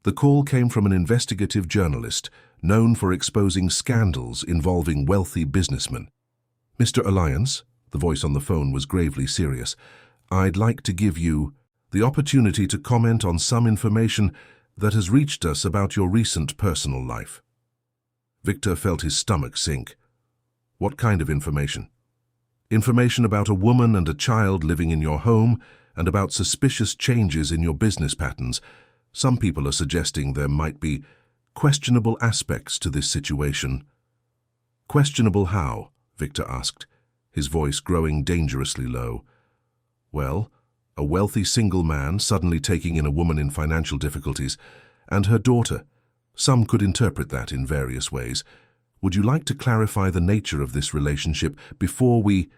The call came from an investigative journalist known for exposing scandals involving wealthy businessmen. "Mr. Alliance," the voice on the phone was gravely serious, "I'd like to give you the opportunity to comment on some information that has reached us about your recent personal life." Victor felt his stomach sink. "What kind of information?" "Information about a woman and a child living in your home and about suspicious changes in your business patterns. Some people are suggesting there might be questionable aspects to this situation." "Questionable how?" Victor asked, his voice growing dangerously low. "Well, a wealthy single man suddenly taking in a woman in financial difficulties, and her daughter. Some could interpret that in various ways. Would you like to clarify the nature of this relationship before we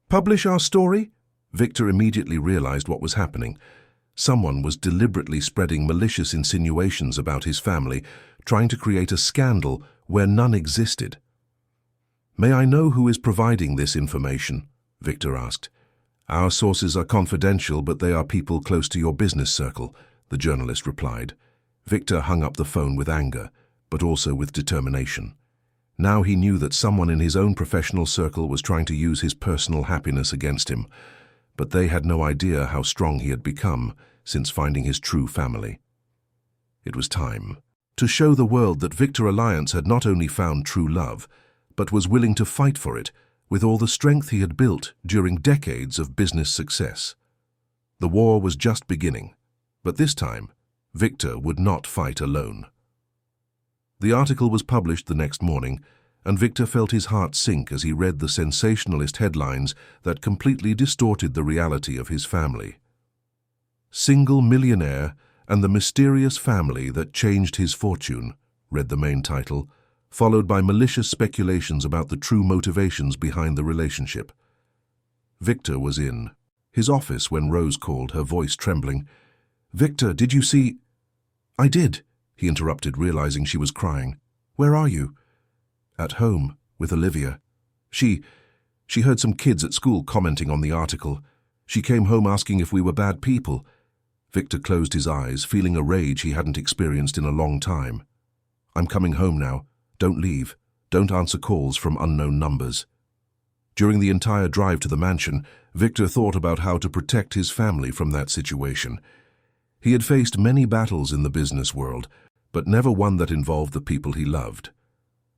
publish our story?" Victor immediately realized what was happening. Someone was deliberately spreading malicious insinuations about his family, trying to create a scandal where none existed. "May I know who is providing this information?" Victor asked. "Our sources are confidential, but they are people close to your business circle," the journalist replied. Victor hung up the phone with anger, but also with determination. Now he knew that someone in his own professional circle was trying to use his personal happiness against him, but they had no idea how strong he had become since finding his true family. It was time to show the world that Victor Alliance had not only found true love, but was willing to fight for it with all the strength he had built during decades of business success. The war was just beginning, but this time, Victor would not fight alone. The article was published the next morning, and Victor felt his heart sink as he read the sensationalist headlines that completely distorted the reality of his family. "Single millionaire and the mysterious family that changed his fortune," read the main title, followed by malicious speculations about the true motivations behind the relationship. Victor was in his office when Rose called, her voice trembling. "Victor, did you see—" "I did," he interrupted, realizing she was crying. "Where are you?" "At home, with Olivia. She heard some kids at school commenting on the article. She came home asking if we were bad people." Victor closed his eyes, feeling a rage he hadn't experienced in a long time. "I'm coming home now. Don't leave. Don't answer calls from unknown numbers." During the entire drive to the mansion, Victor thought about how to protect his family from that situation. He had faced many battles in the business world, but never one that involved the people he loved.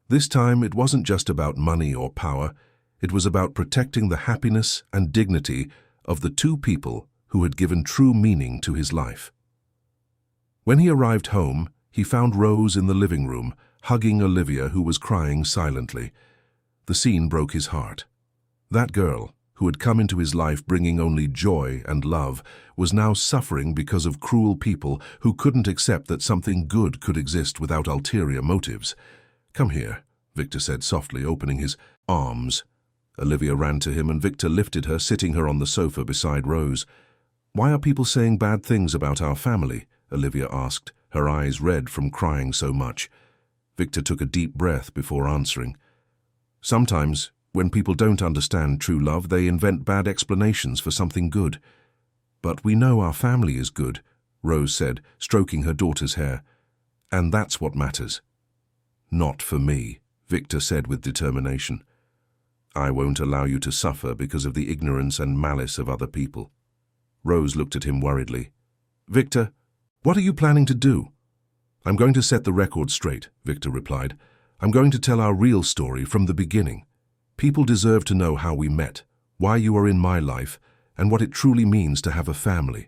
This time, it wasn't just about money or power. It was about protecting the happiness and dignity of the two people who had given true meaning to his life. When he arrived home, he found Rose in the living room, hugging Olivia, who was crying silently. The scene broke his heart. That girl, who had come into his life bringing only joy and love, was now suffering because of cruel people who couldn't accept that something good could exist without ulterior motives. "Come here," Victor said softly, opening his arms. Olivia ran to him and Victor lifted her, sitting her on the sofa beside Rose. "Why are people saying bad things about our family?" Olivia asked, her eyes red from crying so much. Victor took a deep breath before answering. "Sometimes, when people don't understand true love, they invent bad explanations for something good. But we know our family is good," Rose said, stroking her daughter's hair. "And that's what matters." "Not for me," Victor said with determination. "I won't allow you to suffer because of the ignorance and malice of other people." Rose looked at him worriedly. "Victor, what are you planning to do?" "I'm going to set the record straight," Victor replied. "I'm going to tell our real story from the beginning. People deserve to know how we met, why you are in my life, and what it truly means to have a family."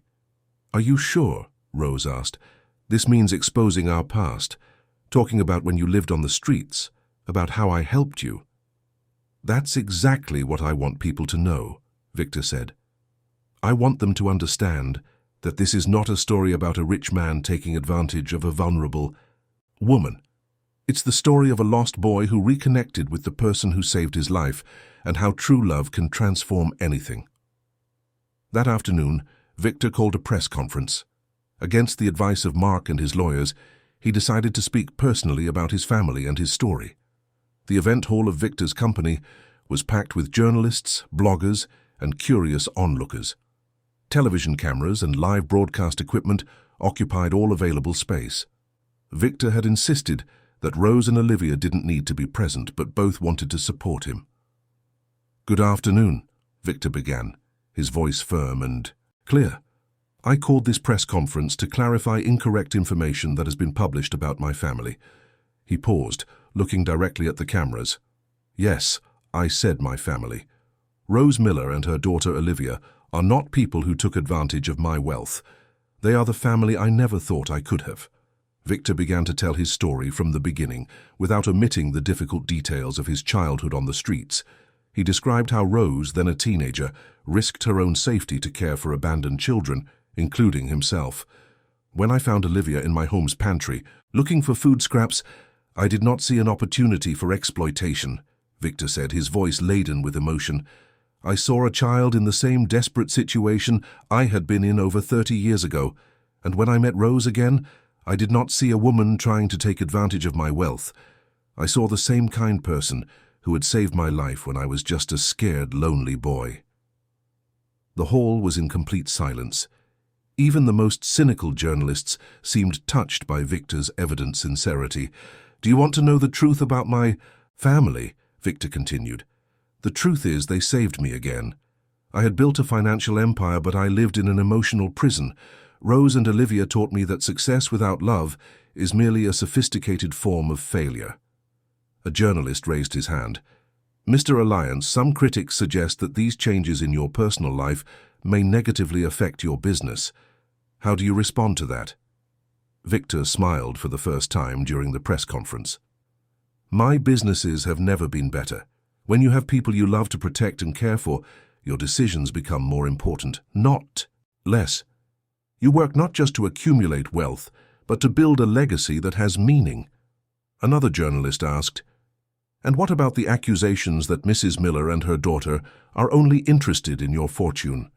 "Are you sure?" Rose asked. "This means exposing our past, talking about when you lived on the streets, about how I helped you." "That's exactly what I want people to know," Victor said. "I want them to understand that this is not a story about a rich man taking advantage of a vulnerable woman. It's the story of a lost boy who reconnected with the person who saved his life, and how true love can transform anything." That afternoon, Victor called a press conference. Against the advice of Mark and his lawyers, he decided to speak personally about his family and his story. The event hall of Victor's company was packed with journalists, bloggers, and curious onlookers. Television cameras and live broadcast equipment occupied all available space. Victor had insisted that Rose and Olivia didn't need to be present, but both wanted to support him. "Good afternoon," Victor began, his voice firm and clear. "I called this press conference to clarify incorrect information that has been published about my family." He paused, looking directly at the cameras. "Yes, I said my family. Rose Miller and her daughter Olivia are not people who took advantage of my wealth. They are the family I never thought I could have." Victor began to tell his story from the beginning, without omitting the difficult details of his childhood on the streets. He described how Rose, then a teenager, risked her own safety to care for abandoned children, including himself. "When I found Olivia in my home's pantry, looking for food scraps, I did not see an opportunity for exploitation," Victor said, his voice laden with emotion. "I saw a child in the same desperate situation I had been in over 30 years ago, and when I met Rose again, I did not see a woman trying to take advantage of my wealth. I saw the same kind person who had saved my life when I was just a scared, lonely boy." The hall was in complete silence. Even the most cynical journalists seemed touched by Victor's evident sincerity. "Do you want to know the truth about my family?" Victor continued. "The truth is they saved me again. I had built a financial empire, but I lived in an emotional prison. Rose and Olivia taught me that success without love is merely a sophisticated form of failure." A journalist raised his hand. "Mr. Alliance, some critics suggest that these changes in your personal life may negatively affect your business. How do you respond to that?" Victor smiled for the first time during the press conference. "My businesses have never been better. When you have people you love to protect and care for, your decisions become more important, not less. You work not just to accumulate wealth, but to build a legacy that has meaning." Another journalist asked, "And what about the accusations that Mrs. Miller and her daughter are only interested in your fortune?"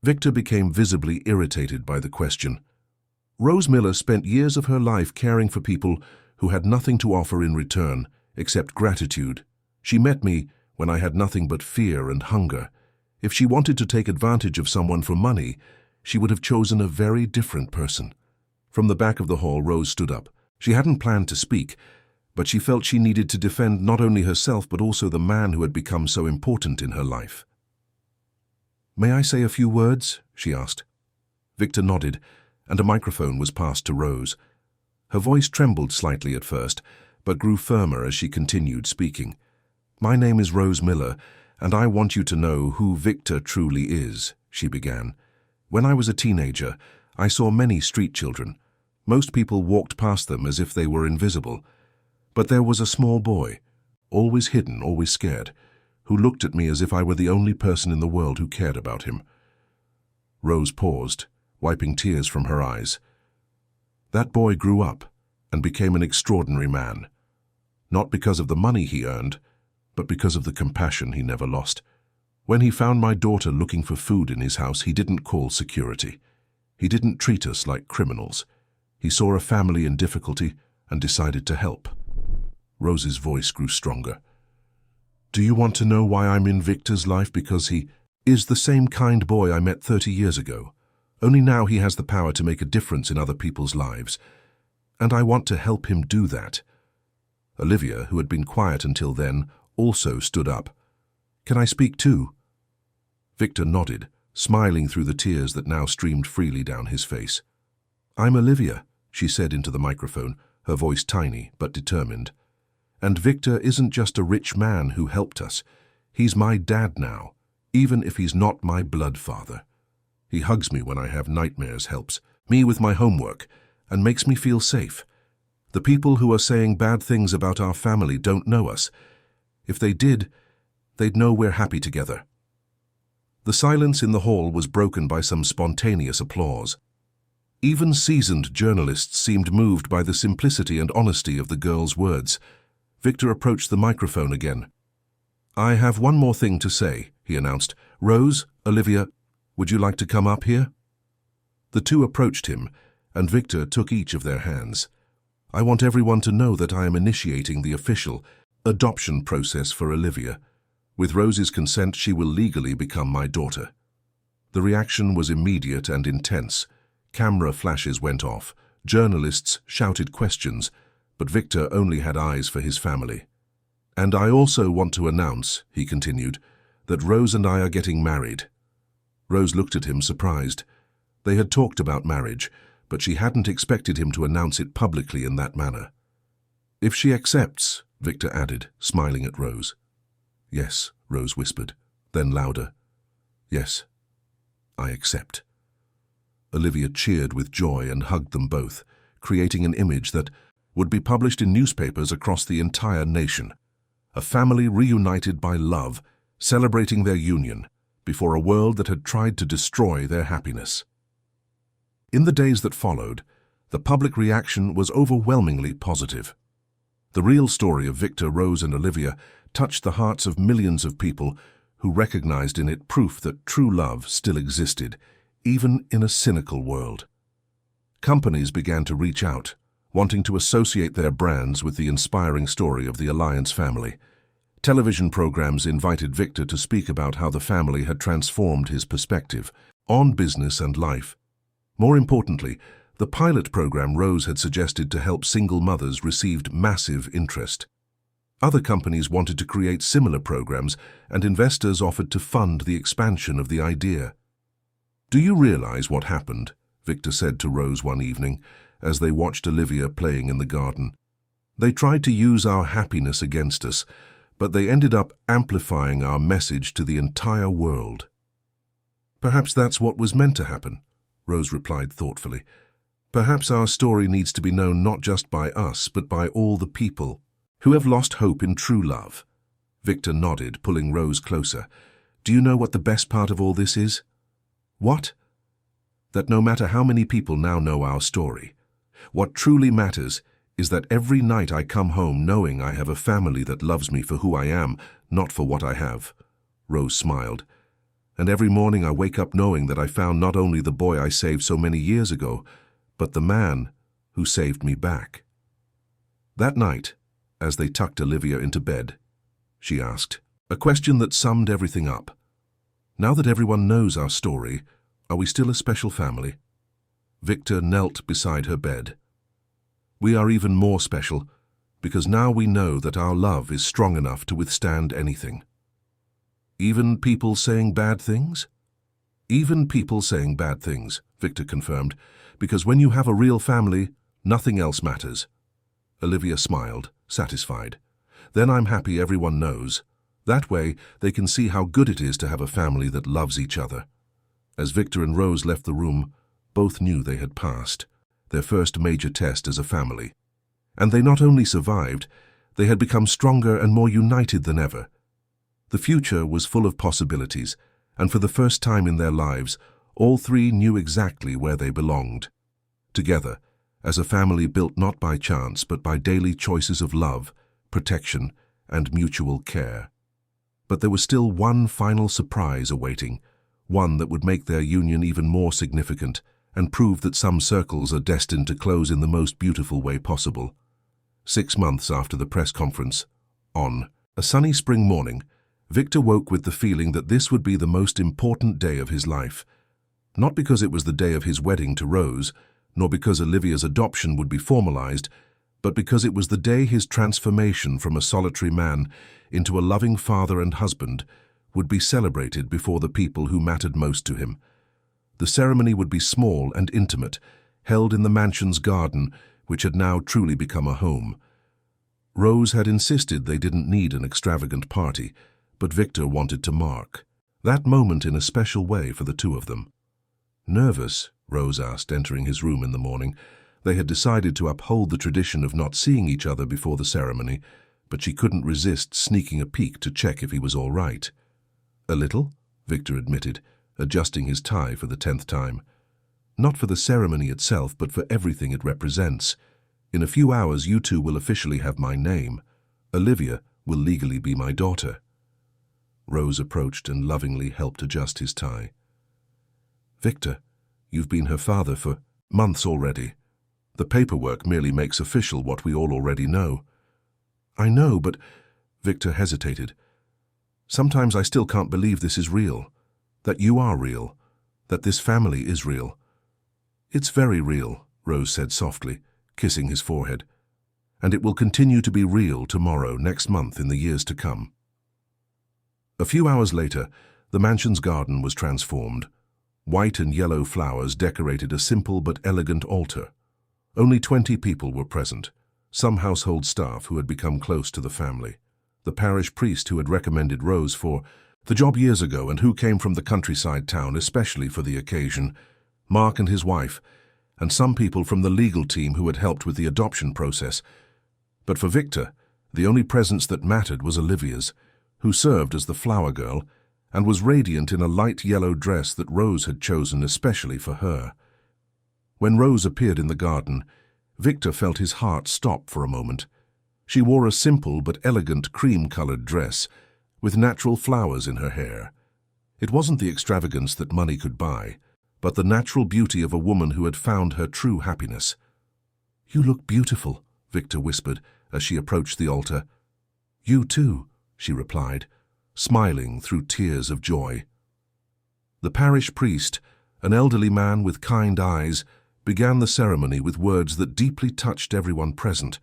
Victor became visibly irritated by the question. "Rose Miller spent years of her life caring for people who had nothing to offer in return except gratitude. She met me when I had nothing but fear and hunger. If she wanted to take advantage of someone for money, she would have chosen a very different person." From the back of the hall, Rose stood up. She hadn't planned to speak, but she felt she needed to defend not only herself but also the man who had become so important in her life. "May I say a few words?" she asked. Victor nodded, and a microphone was passed to Rose. Her voice trembled slightly at first, but grew firmer as she continued speaking. "My name is Rose Miller, and I want you to know who Victor truly is," she began. "When I was a teenager, I saw many street children. Most people walked past them as if they were invisible. But there was a small boy, always hidden, always scared, who looked at me as if I were the only person in the world who cared about him. Rose paused, wiping tears from her eyes. That boy grew up and became an extraordinary man, not because of the money he earned, but because of the compassion he never lost. When he found my daughter looking for food in his house, he didn't call security. He didn't treat us like criminals. He saw a family in difficulty and decided to help. Rose's voice grew stronger. Do you want to know why I'm in Victor's life? Because he is the same kind boy I met 30 years ago. Only now he has the power to make a difference in other people's lives. And I want to help him do that. Olivia, who had been quiet until then, also stood up. Can I speak too? Victor nodded, smiling through the tears that now streamed freely down his face. I'm Olivia, she said into the microphone, her voice tiny but determined. And Victor isn't just a rich man who helped us. He's my dad now, even if he's not my blood father. He hugs me when I have nightmares, helps me with my homework, and makes me feel safe. The people who are saying bad things about our family don't know us. If they did, they'd know we're happy together. The silence in the hall was broken by some spontaneous applause. Even seasoned journalists seemed moved by the simplicity and honesty of the girl's words. Victor approached the microphone again. I have one more thing to say, he announced. Rose, Olivia, would you like to come up here? The two approached him, and Victor took each of their hands. I want everyone to know that I am initiating the official adoption process for Olivia. With Rose's consent, she will legally become my daughter. The reaction was immediate and intense. Camera flashes went off. Journalists shouted questions, but Victor only had eyes for his family. And I also want to announce, he continued, that Rose and I are getting married. Rose looked at him surprised. They had talked about marriage, but she hadn't expected him to announce it publicly in that manner. If she accepts, Victor added, smiling at Rose. Yes, Rose whispered, then louder. Yes, I accept. Olivia cheered with joy and hugged them both, creating an image that would be published in newspapers across the entire nation. A family reunited by love, celebrating their union before a world that had tried to destroy their happiness. In the days that followed, the public reaction was overwhelmingly positive. The real story of Victor, Rose, and Olivia touched the hearts of millions of people who recognized in it proof that true love still existed, even in a cynical world. Companies began to reach out, wanting to associate their brands with the inspiring story of the Alliance family. Television programs invited Victor to speak about how the family had transformed his perspective on business and life. More importantly, the pilot program Rose had suggested to help single mothers received massive interest. Other companies wanted to create similar programs, and investors offered to fund the expansion of the idea. Do you realize what happened? Victor said to Rose one evening, as they watched Olivia playing in the garden. They tried to use our happiness against us, but they ended up amplifying our message to the entire world. Perhaps that's what was meant to happen, Rose replied thoughtfully. Perhaps our story needs to be known not just by us, but by all the people who have lost hope in true love. Victor nodded, pulling Rose closer. Do you know what the best part of all this is? What? That no matter how many people now know our story, what truly matters is that every night I come home knowing I have a family that loves me for who I am, not for what I have. Rose smiled. And every morning I wake up knowing that I found not only the boy I saved so many years ago, but the man who saved me back. That night, as they tucked Olivia into bed, she asked, a question that summed everything up. Now that everyone knows our story, are we still a special family? Victor knelt beside her bed. We are even more special, because now we know that our love is strong enough to withstand anything. Even people saying bad things? Even people saying bad things, Victor confirmed, because when you have a real family, nothing else matters. Olivia smiled, satisfied. Then I'm happy everyone knows. That way, they can see how good it is to have a family that loves each other. As Victor and Rose left the room, both knew they had passed their first major test as a family. And they not only survived, they had become stronger and more united than ever. The future was full of possibilities, and for the first time in their lives, all three knew exactly where they belonged. Together, as a family built not by chance but by daily choices of love, protection, and mutual care. But there was still one final surprise awaiting, one that would make their union even more significant and prove that some circles are destined to close in the most beautiful way possible. 6 months after the press conference, on a sunny spring morning, Victor woke with the feeling that this would be the most important day of his life. Not because it was the day of his wedding to Rose, nor because Olivia's adoption would be formalized, but because it was the day his transformation from a solitary man into a loving father and husband would be celebrated before the people who mattered most to him. The ceremony would be small and intimate, held in the mansion's garden, which had now truly become a home. Rose had insisted they didn't need an extravagant party, but Victor wanted to mark that moment in a special way for the two of them. Nervous? Rose asked, entering his room in the morning. They had decided to uphold the tradition of not seeing each other before the ceremony, but she couldn't resist sneaking a peek to check if he was all right. "A little," Victor admitted, adjusting his tie for the 10th time. "Not for the ceremony itself, but for everything it represents. In a few hours you two will officially have my name. Olivia will legally be my daughter." Rose approached and lovingly helped adjust his tie. "Victor, you've been her father for months already. The paperwork merely makes official what we all already know." "I know, but—" Victor hesitated. "Sometimes I still can't believe this is real. That you are real. That this family is real." "It's very real," Rose said softly, kissing his forehead. "And it will continue to be real tomorrow, next month, in the years to come." A few hours later, the mansion's garden was transformed. White and yellow flowers decorated a simple but elegant altar. Only 20 people were present, some household staff who had become close to the family. The parish priest who had recommended Rose for the job years ago and who came from the countryside town especially for the occasion, Mark and his wife, and some people from the legal team who had helped with the adoption process. But for Victor, the only presence that mattered was Olivia's, who served as the flower girl and was radiant in a light yellow dress that Rose had chosen especially for her. When Rose appeared in the garden, Victor felt his heart stop for a moment. She wore a simple but elegant cream-colored dress, with natural flowers in her hair. It wasn't the extravagance that money could buy, but the natural beauty of a woman who had found her true happiness. "You look beautiful," Victor whispered as she approached the altar. "You too," she replied, smiling through tears of joy. The parish priest, an elderly man with kind eyes, began the ceremony with words that deeply touched everyone present.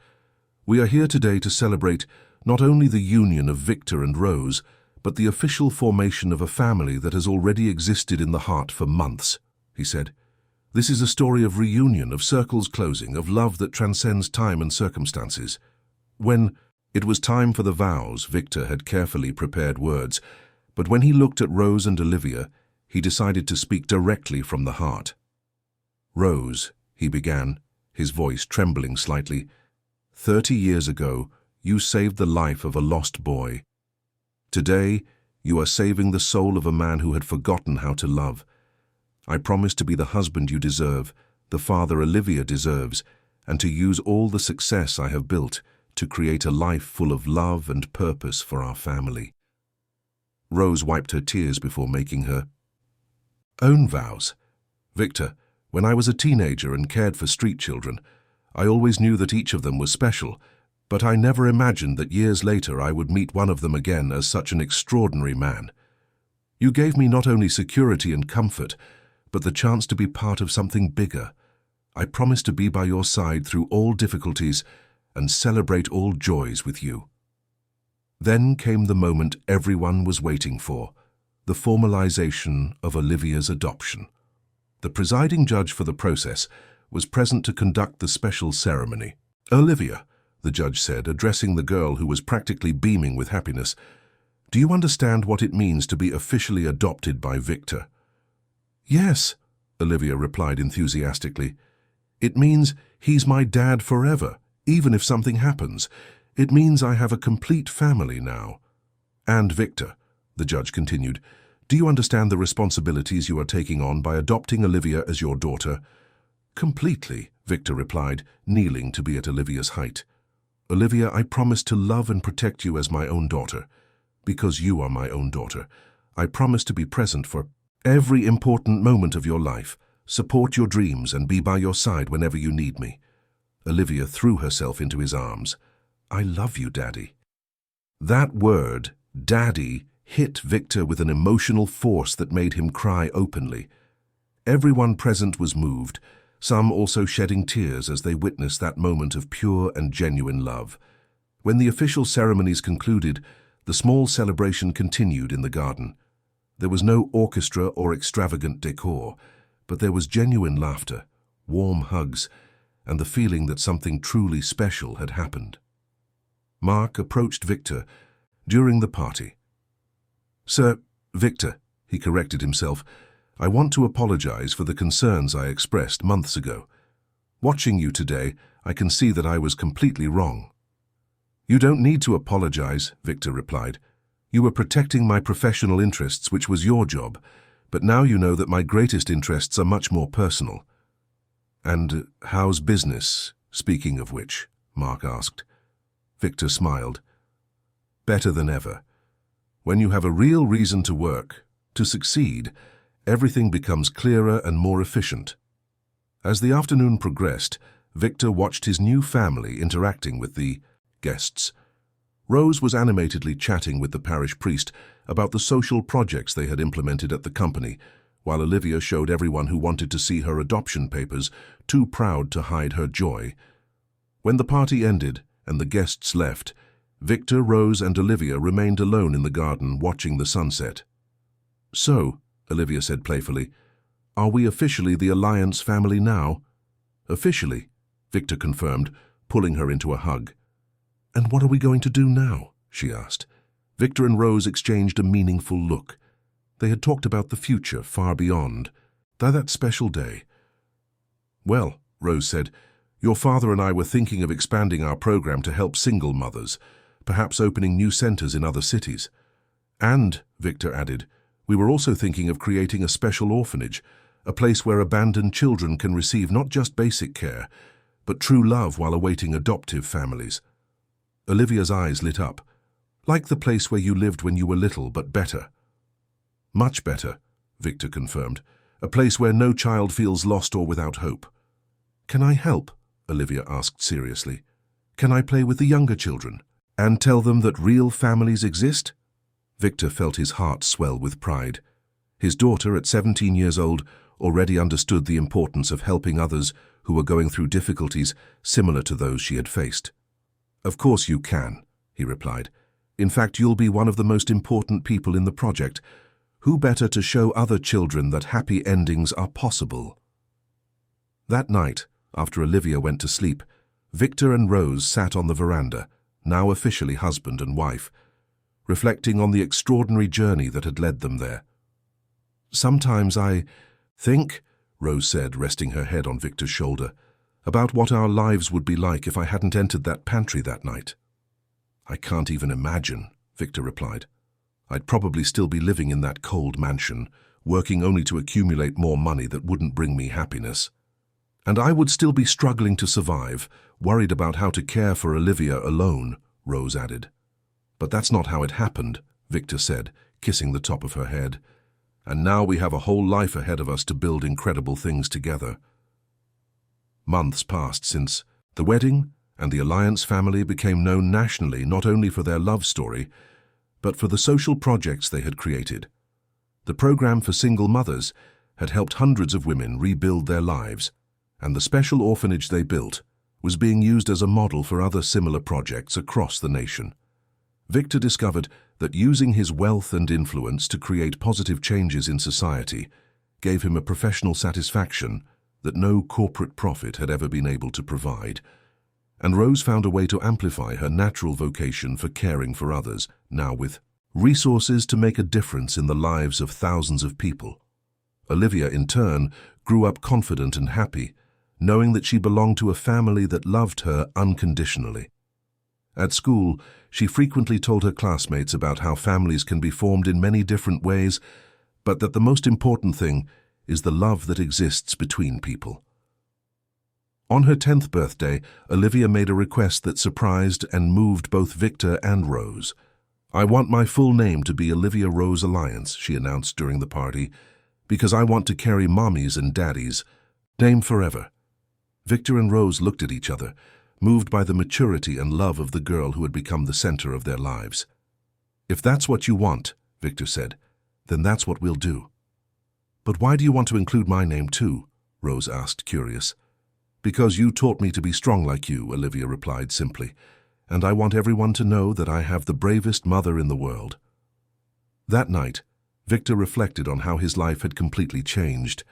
"We are here today to celebrate not only the union of Victor and Rose, but the official formation of a family that has already existed in the heart for months," he said. "This is a story of reunion, of circles closing, of love that transcends time and circumstances." When it was time for the vows, Victor had carefully prepared words, but when he looked at Rose and Olivia, he decided to speak directly from the heart. "Rose," he began, his voice trembling slightly, 30 years ago, you saved the life of a lost boy. Today, you are saving the soul of a man who had forgotten how to love. I promise to be the husband you deserve, the father Olivia deserves, and to use all the success I have built to create a life full of love and purpose for our family." Rose wiped her tears before making her own vows. "Victor, when I was a teenager and cared for street children, I always knew that each of them was special, but I never imagined that years later I would meet one of them again as such an extraordinary man. You gave me not only security and comfort, but the chance to be part of something bigger. I promise to be by your side through all difficulties and celebrate all joys with you." Then came the moment everyone was waiting for, the formalization of Olivia's adoption. The presiding judge for the process was present to conduct the special ceremony. "Olivia," the judge said, addressing the girl who was practically beaming with happiness, "do you understand what it means to be officially adopted by Victor?" "Yes," Olivia replied enthusiastically. "It means he's my dad forever, Even if something happens, it means I have a complete family now. And Victor, the judge continued, do you understand the responsibilities you are taking on by adopting Olivia as your daughter? Completely, Victor replied, kneeling to be at Olivia's height. Olivia, I promise to love and protect you as my own daughter. Because you are my own daughter, I promise to be present for every important moment of your life, support your dreams, and be by your side whenever you need me. Olivia threw herself into his arms. I love you, Daddy. That word, Daddy, hit Victor with an emotional force that made him cry openly. Everyone present was moved, some also shedding tears as they witnessed that moment of pure and genuine love. When the official ceremonies concluded, the small celebration continued in the garden. There was no orchestra or extravagant decor, but there was genuine laughter, warm hugs, and the feeling that something truly special had happened. Mark approached Victor during the party. Sir, Victor, he corrected himself, I want to apologize for the concerns I expressed months ago. Watching you today, I can see that I was completely wrong. You don't need to apologize, Victor replied. You were protecting my professional interests, which was your job, but now you know that my greatest interests are much more personal. And how's business, speaking of which? Mark asked. Victor smiled. Better than ever. When you have a real reason to work, to succeed, everything becomes clearer and more efficient. As the afternoon progressed, Victor watched his new family interacting with the guests. Rose was animatedly chatting with the parish priest about the social projects they had implemented at the company, while Olivia showed everyone who wanted to see her adoption papers, too proud to hide her joy. When the party ended and the guests left, Victor, Rose, and Olivia remained alone in the garden watching the sunset. So, Olivia said playfully, are we officially the Alliance family now? Officially, Victor confirmed, pulling her into a hug. And what are we going to do now? She asked. Victor and Rose exchanged a meaningful look. They had talked about the future far beyond that special day. Well, Rose said, your father and I were thinking of expanding our program to help single mothers, perhaps opening new centers in other cities. And, Victor added, we were also thinking of creating a special orphanage, a place where abandoned children can receive not just basic care, but true love while awaiting adoptive families. Olivia's eyes lit up. Like the place where you lived when you were little, but better. Much better, Victor confirmed. A place where no child feels lost or without hope. Can I help? Olivia asked seriously. Can I play with the younger children and tell them that real families exist? Victor felt his heart swell with pride. His daughter, at 17 years old, already understood the importance of helping others who were going through difficulties similar to those she had faced. Of course you can, he replied. In fact, you'll be one of the most important people in the project. Who better to show other children that happy endings are possible? That night, after Olivia went to sleep, Victor and Rose sat on the veranda, now officially husband and wife, reflecting on the extraordinary journey that had led them there. Sometimes I think, Rose said, resting her head on Victor's shoulder, about what our lives would be like if I hadn't entered that pantry that night. I can't even imagine, Victor replied. I'd probably still be living in that cold mansion, working only to accumulate more money that wouldn't bring me happiness. And I would still be struggling to survive, worried about how to care for Olivia alone, Rose added. But that's not how it happened, Victor said, kissing the top of her head. And now we have a whole life ahead of us to build incredible things together. Months passed since the wedding, and the Alliance family became known nationally not only for their love story, but for the social projects they had created. The program for single mothers had helped hundreds of women rebuild their lives, and the special orphanage they built was being used as a model for other similar projects across the nation. Victor discovered that using his wealth and influence to create positive changes in society gave him a professional satisfaction that no corporate profit had ever been able to provide. And Rose found a way to amplify her natural vocation for caring for others, now with resources to make a difference in the lives of thousands of people. Olivia, in turn, grew up confident and happy, knowing that she belonged to a family that loved her unconditionally. At school, she frequently told her classmates about how families can be formed in many different ways, but that the most important thing is the love that exists between people. On her 10th birthday, Olivia made a request that surprised and moved both Victor and Rose. "I want my full name to be Olivia Rose Alliance," she announced during the party, "because I want to carry Mommy's and Daddy's name forever." Victor and Rose looked at each other, moved by the maturity and love of the girl who had become the center of their lives. "If that's what you want," Victor said, "then that's what we'll do." "But why do you want to include my name too?" Rose asked, curious. "Because you taught me to be strong like you," Olivia replied simply, "and I want everyone to know that I have the bravest mother in the world." That night, Victor reflected on how his life had completely changed.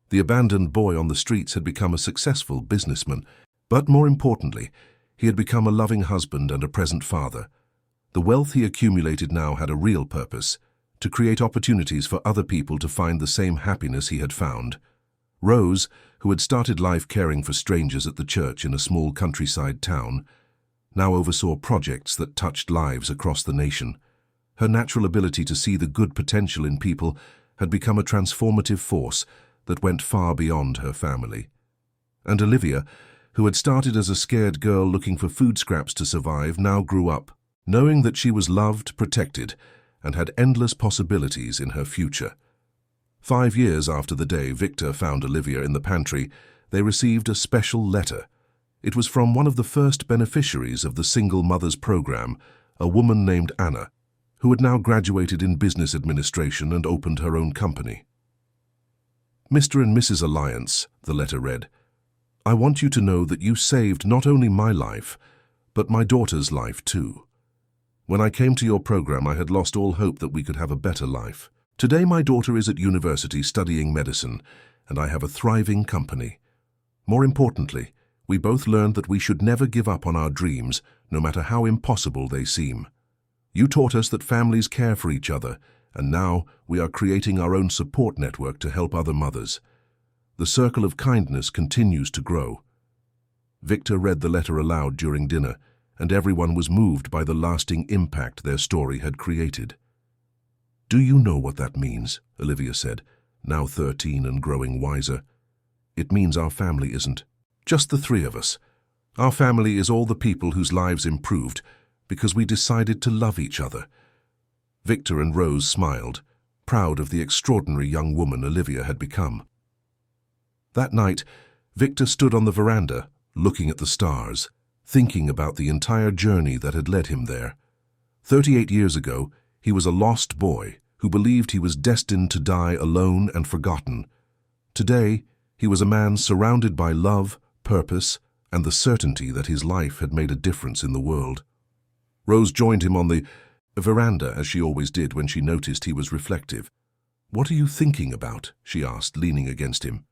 The abandoned boy on the streets had become a successful businessman, but more importantly, he had become a loving husband and a present father. The wealth he accumulated now had a real purpose: to create opportunities for other people to find the same happiness he had found. Rose, who had started life caring for strangers at the church in a small countryside town, now oversaw projects that touched lives across the nation. Her natural ability to see the good potential in people had become a transformative force that went far beyond her family. And Olivia, who had started as a scared girl looking for food scraps to survive, now grew up, knowing that she was loved, protected, and had endless possibilities in her future. 5 years after the day Victor found Olivia in the pantry, they received a special letter. It was from one of the first beneficiaries of the Single Mothers Program, a woman named Anna, who had now graduated in business administration and opened her own company. "Mr. and Mrs. Alliance," the letter read, "I want you to know that you saved not only my life, but my daughter's life too. When I came to your program, I had lost all hope that we could have a better life. Today my daughter is at university studying medicine, and I have a thriving company. More importantly, we both learned that we should never give up on our dreams, no matter how impossible they seem. You taught us that families care for each other, and now we are creating our own support network to help other mothers. The circle of kindness continues to grow." Victor read the letter aloud during dinner, and everyone was moved by the lasting impact their story had created. "Do you know what that means?" Olivia said, now 13 and growing wiser. "It means our family isn't just the three of us. Our family is all the people whose lives improved because we decided to love each other." Victor and Rose smiled, proud of the extraordinary young woman Olivia had become. That night, Victor stood on the veranda, looking at the stars, thinking about the entire journey that had led him there. 38 years ago, he was a lost boy who believed he was destined to die alone and forgotten. Today, he was a man surrounded by love, purpose, and the certainty that his life had made a difference in the world. Rose joined him on the veranda, as she always did when she noticed he was reflective. "What are you thinking about?" she asked, leaning against him.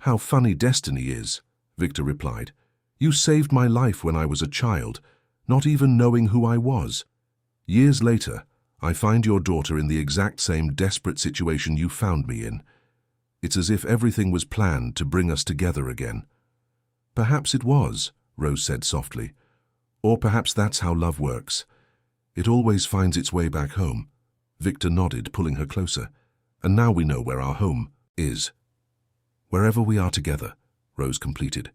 "How funny destiny is," Victor replied. "You saved my life when I was a child, not even knowing who I was. Years later, I find your daughter in the exact same desperate situation you found me in. It's as if everything was planned to bring us together again." "Perhaps it was," Rose said softly. "Or perhaps that's how love works. It always finds its way back home." Victor nodded, pulling her closer. "And now we know where our home is." "Wherever we are together," Rose completed.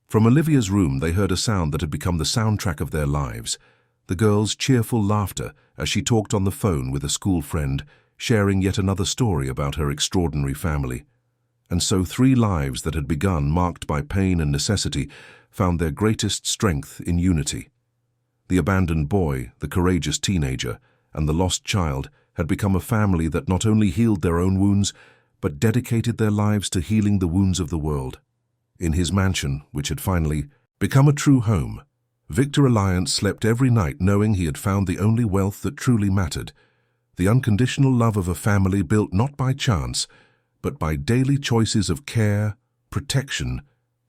From Olivia's room, they heard a sound that had become the soundtrack of their lives, the girl's cheerful laughter as she talked on the phone with a school friend, sharing yet another story about her extraordinary family. And so 3 lives that had begun marked by pain and necessity found their greatest strength in unity. The abandoned boy, the courageous teenager, and the lost child had become a family that not only healed their own wounds, but dedicated their lives to healing the wounds of the world. In his mansion, which had finally become a true home, Victor Alliance slept every night knowing he had found the only wealth that truly mattered, the unconditional love of a family built not by chance, but by daily choices of care, protection,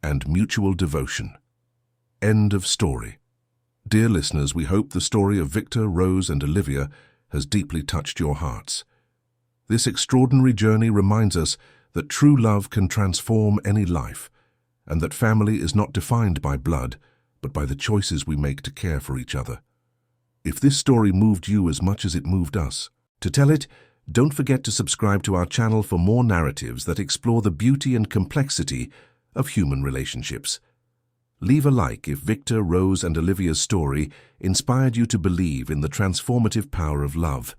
and mutual devotion. End of story. Dear listeners, we hope the story of Victor, Rose, and Olivia has deeply touched your hearts. This extraordinary journey reminds us that true love can transform any life, and that family is not defined by blood, but by the choices we make to care for each other. If this story moved you as much as it moved us, to tell it, don't forget to subscribe to our channel for more narratives that explore the beauty and complexity of human relationships. Leave a like if Victor, Rose, and Olivia's story inspired you to believe in the transformative power of love,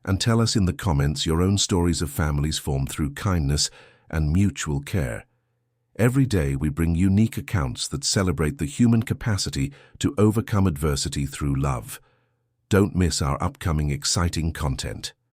and tell us in the comments your own stories of families formed through kindness and mutual care. Every day we bring unique accounts that celebrate the human capacity to overcome adversity through love. Don't miss our upcoming exciting content.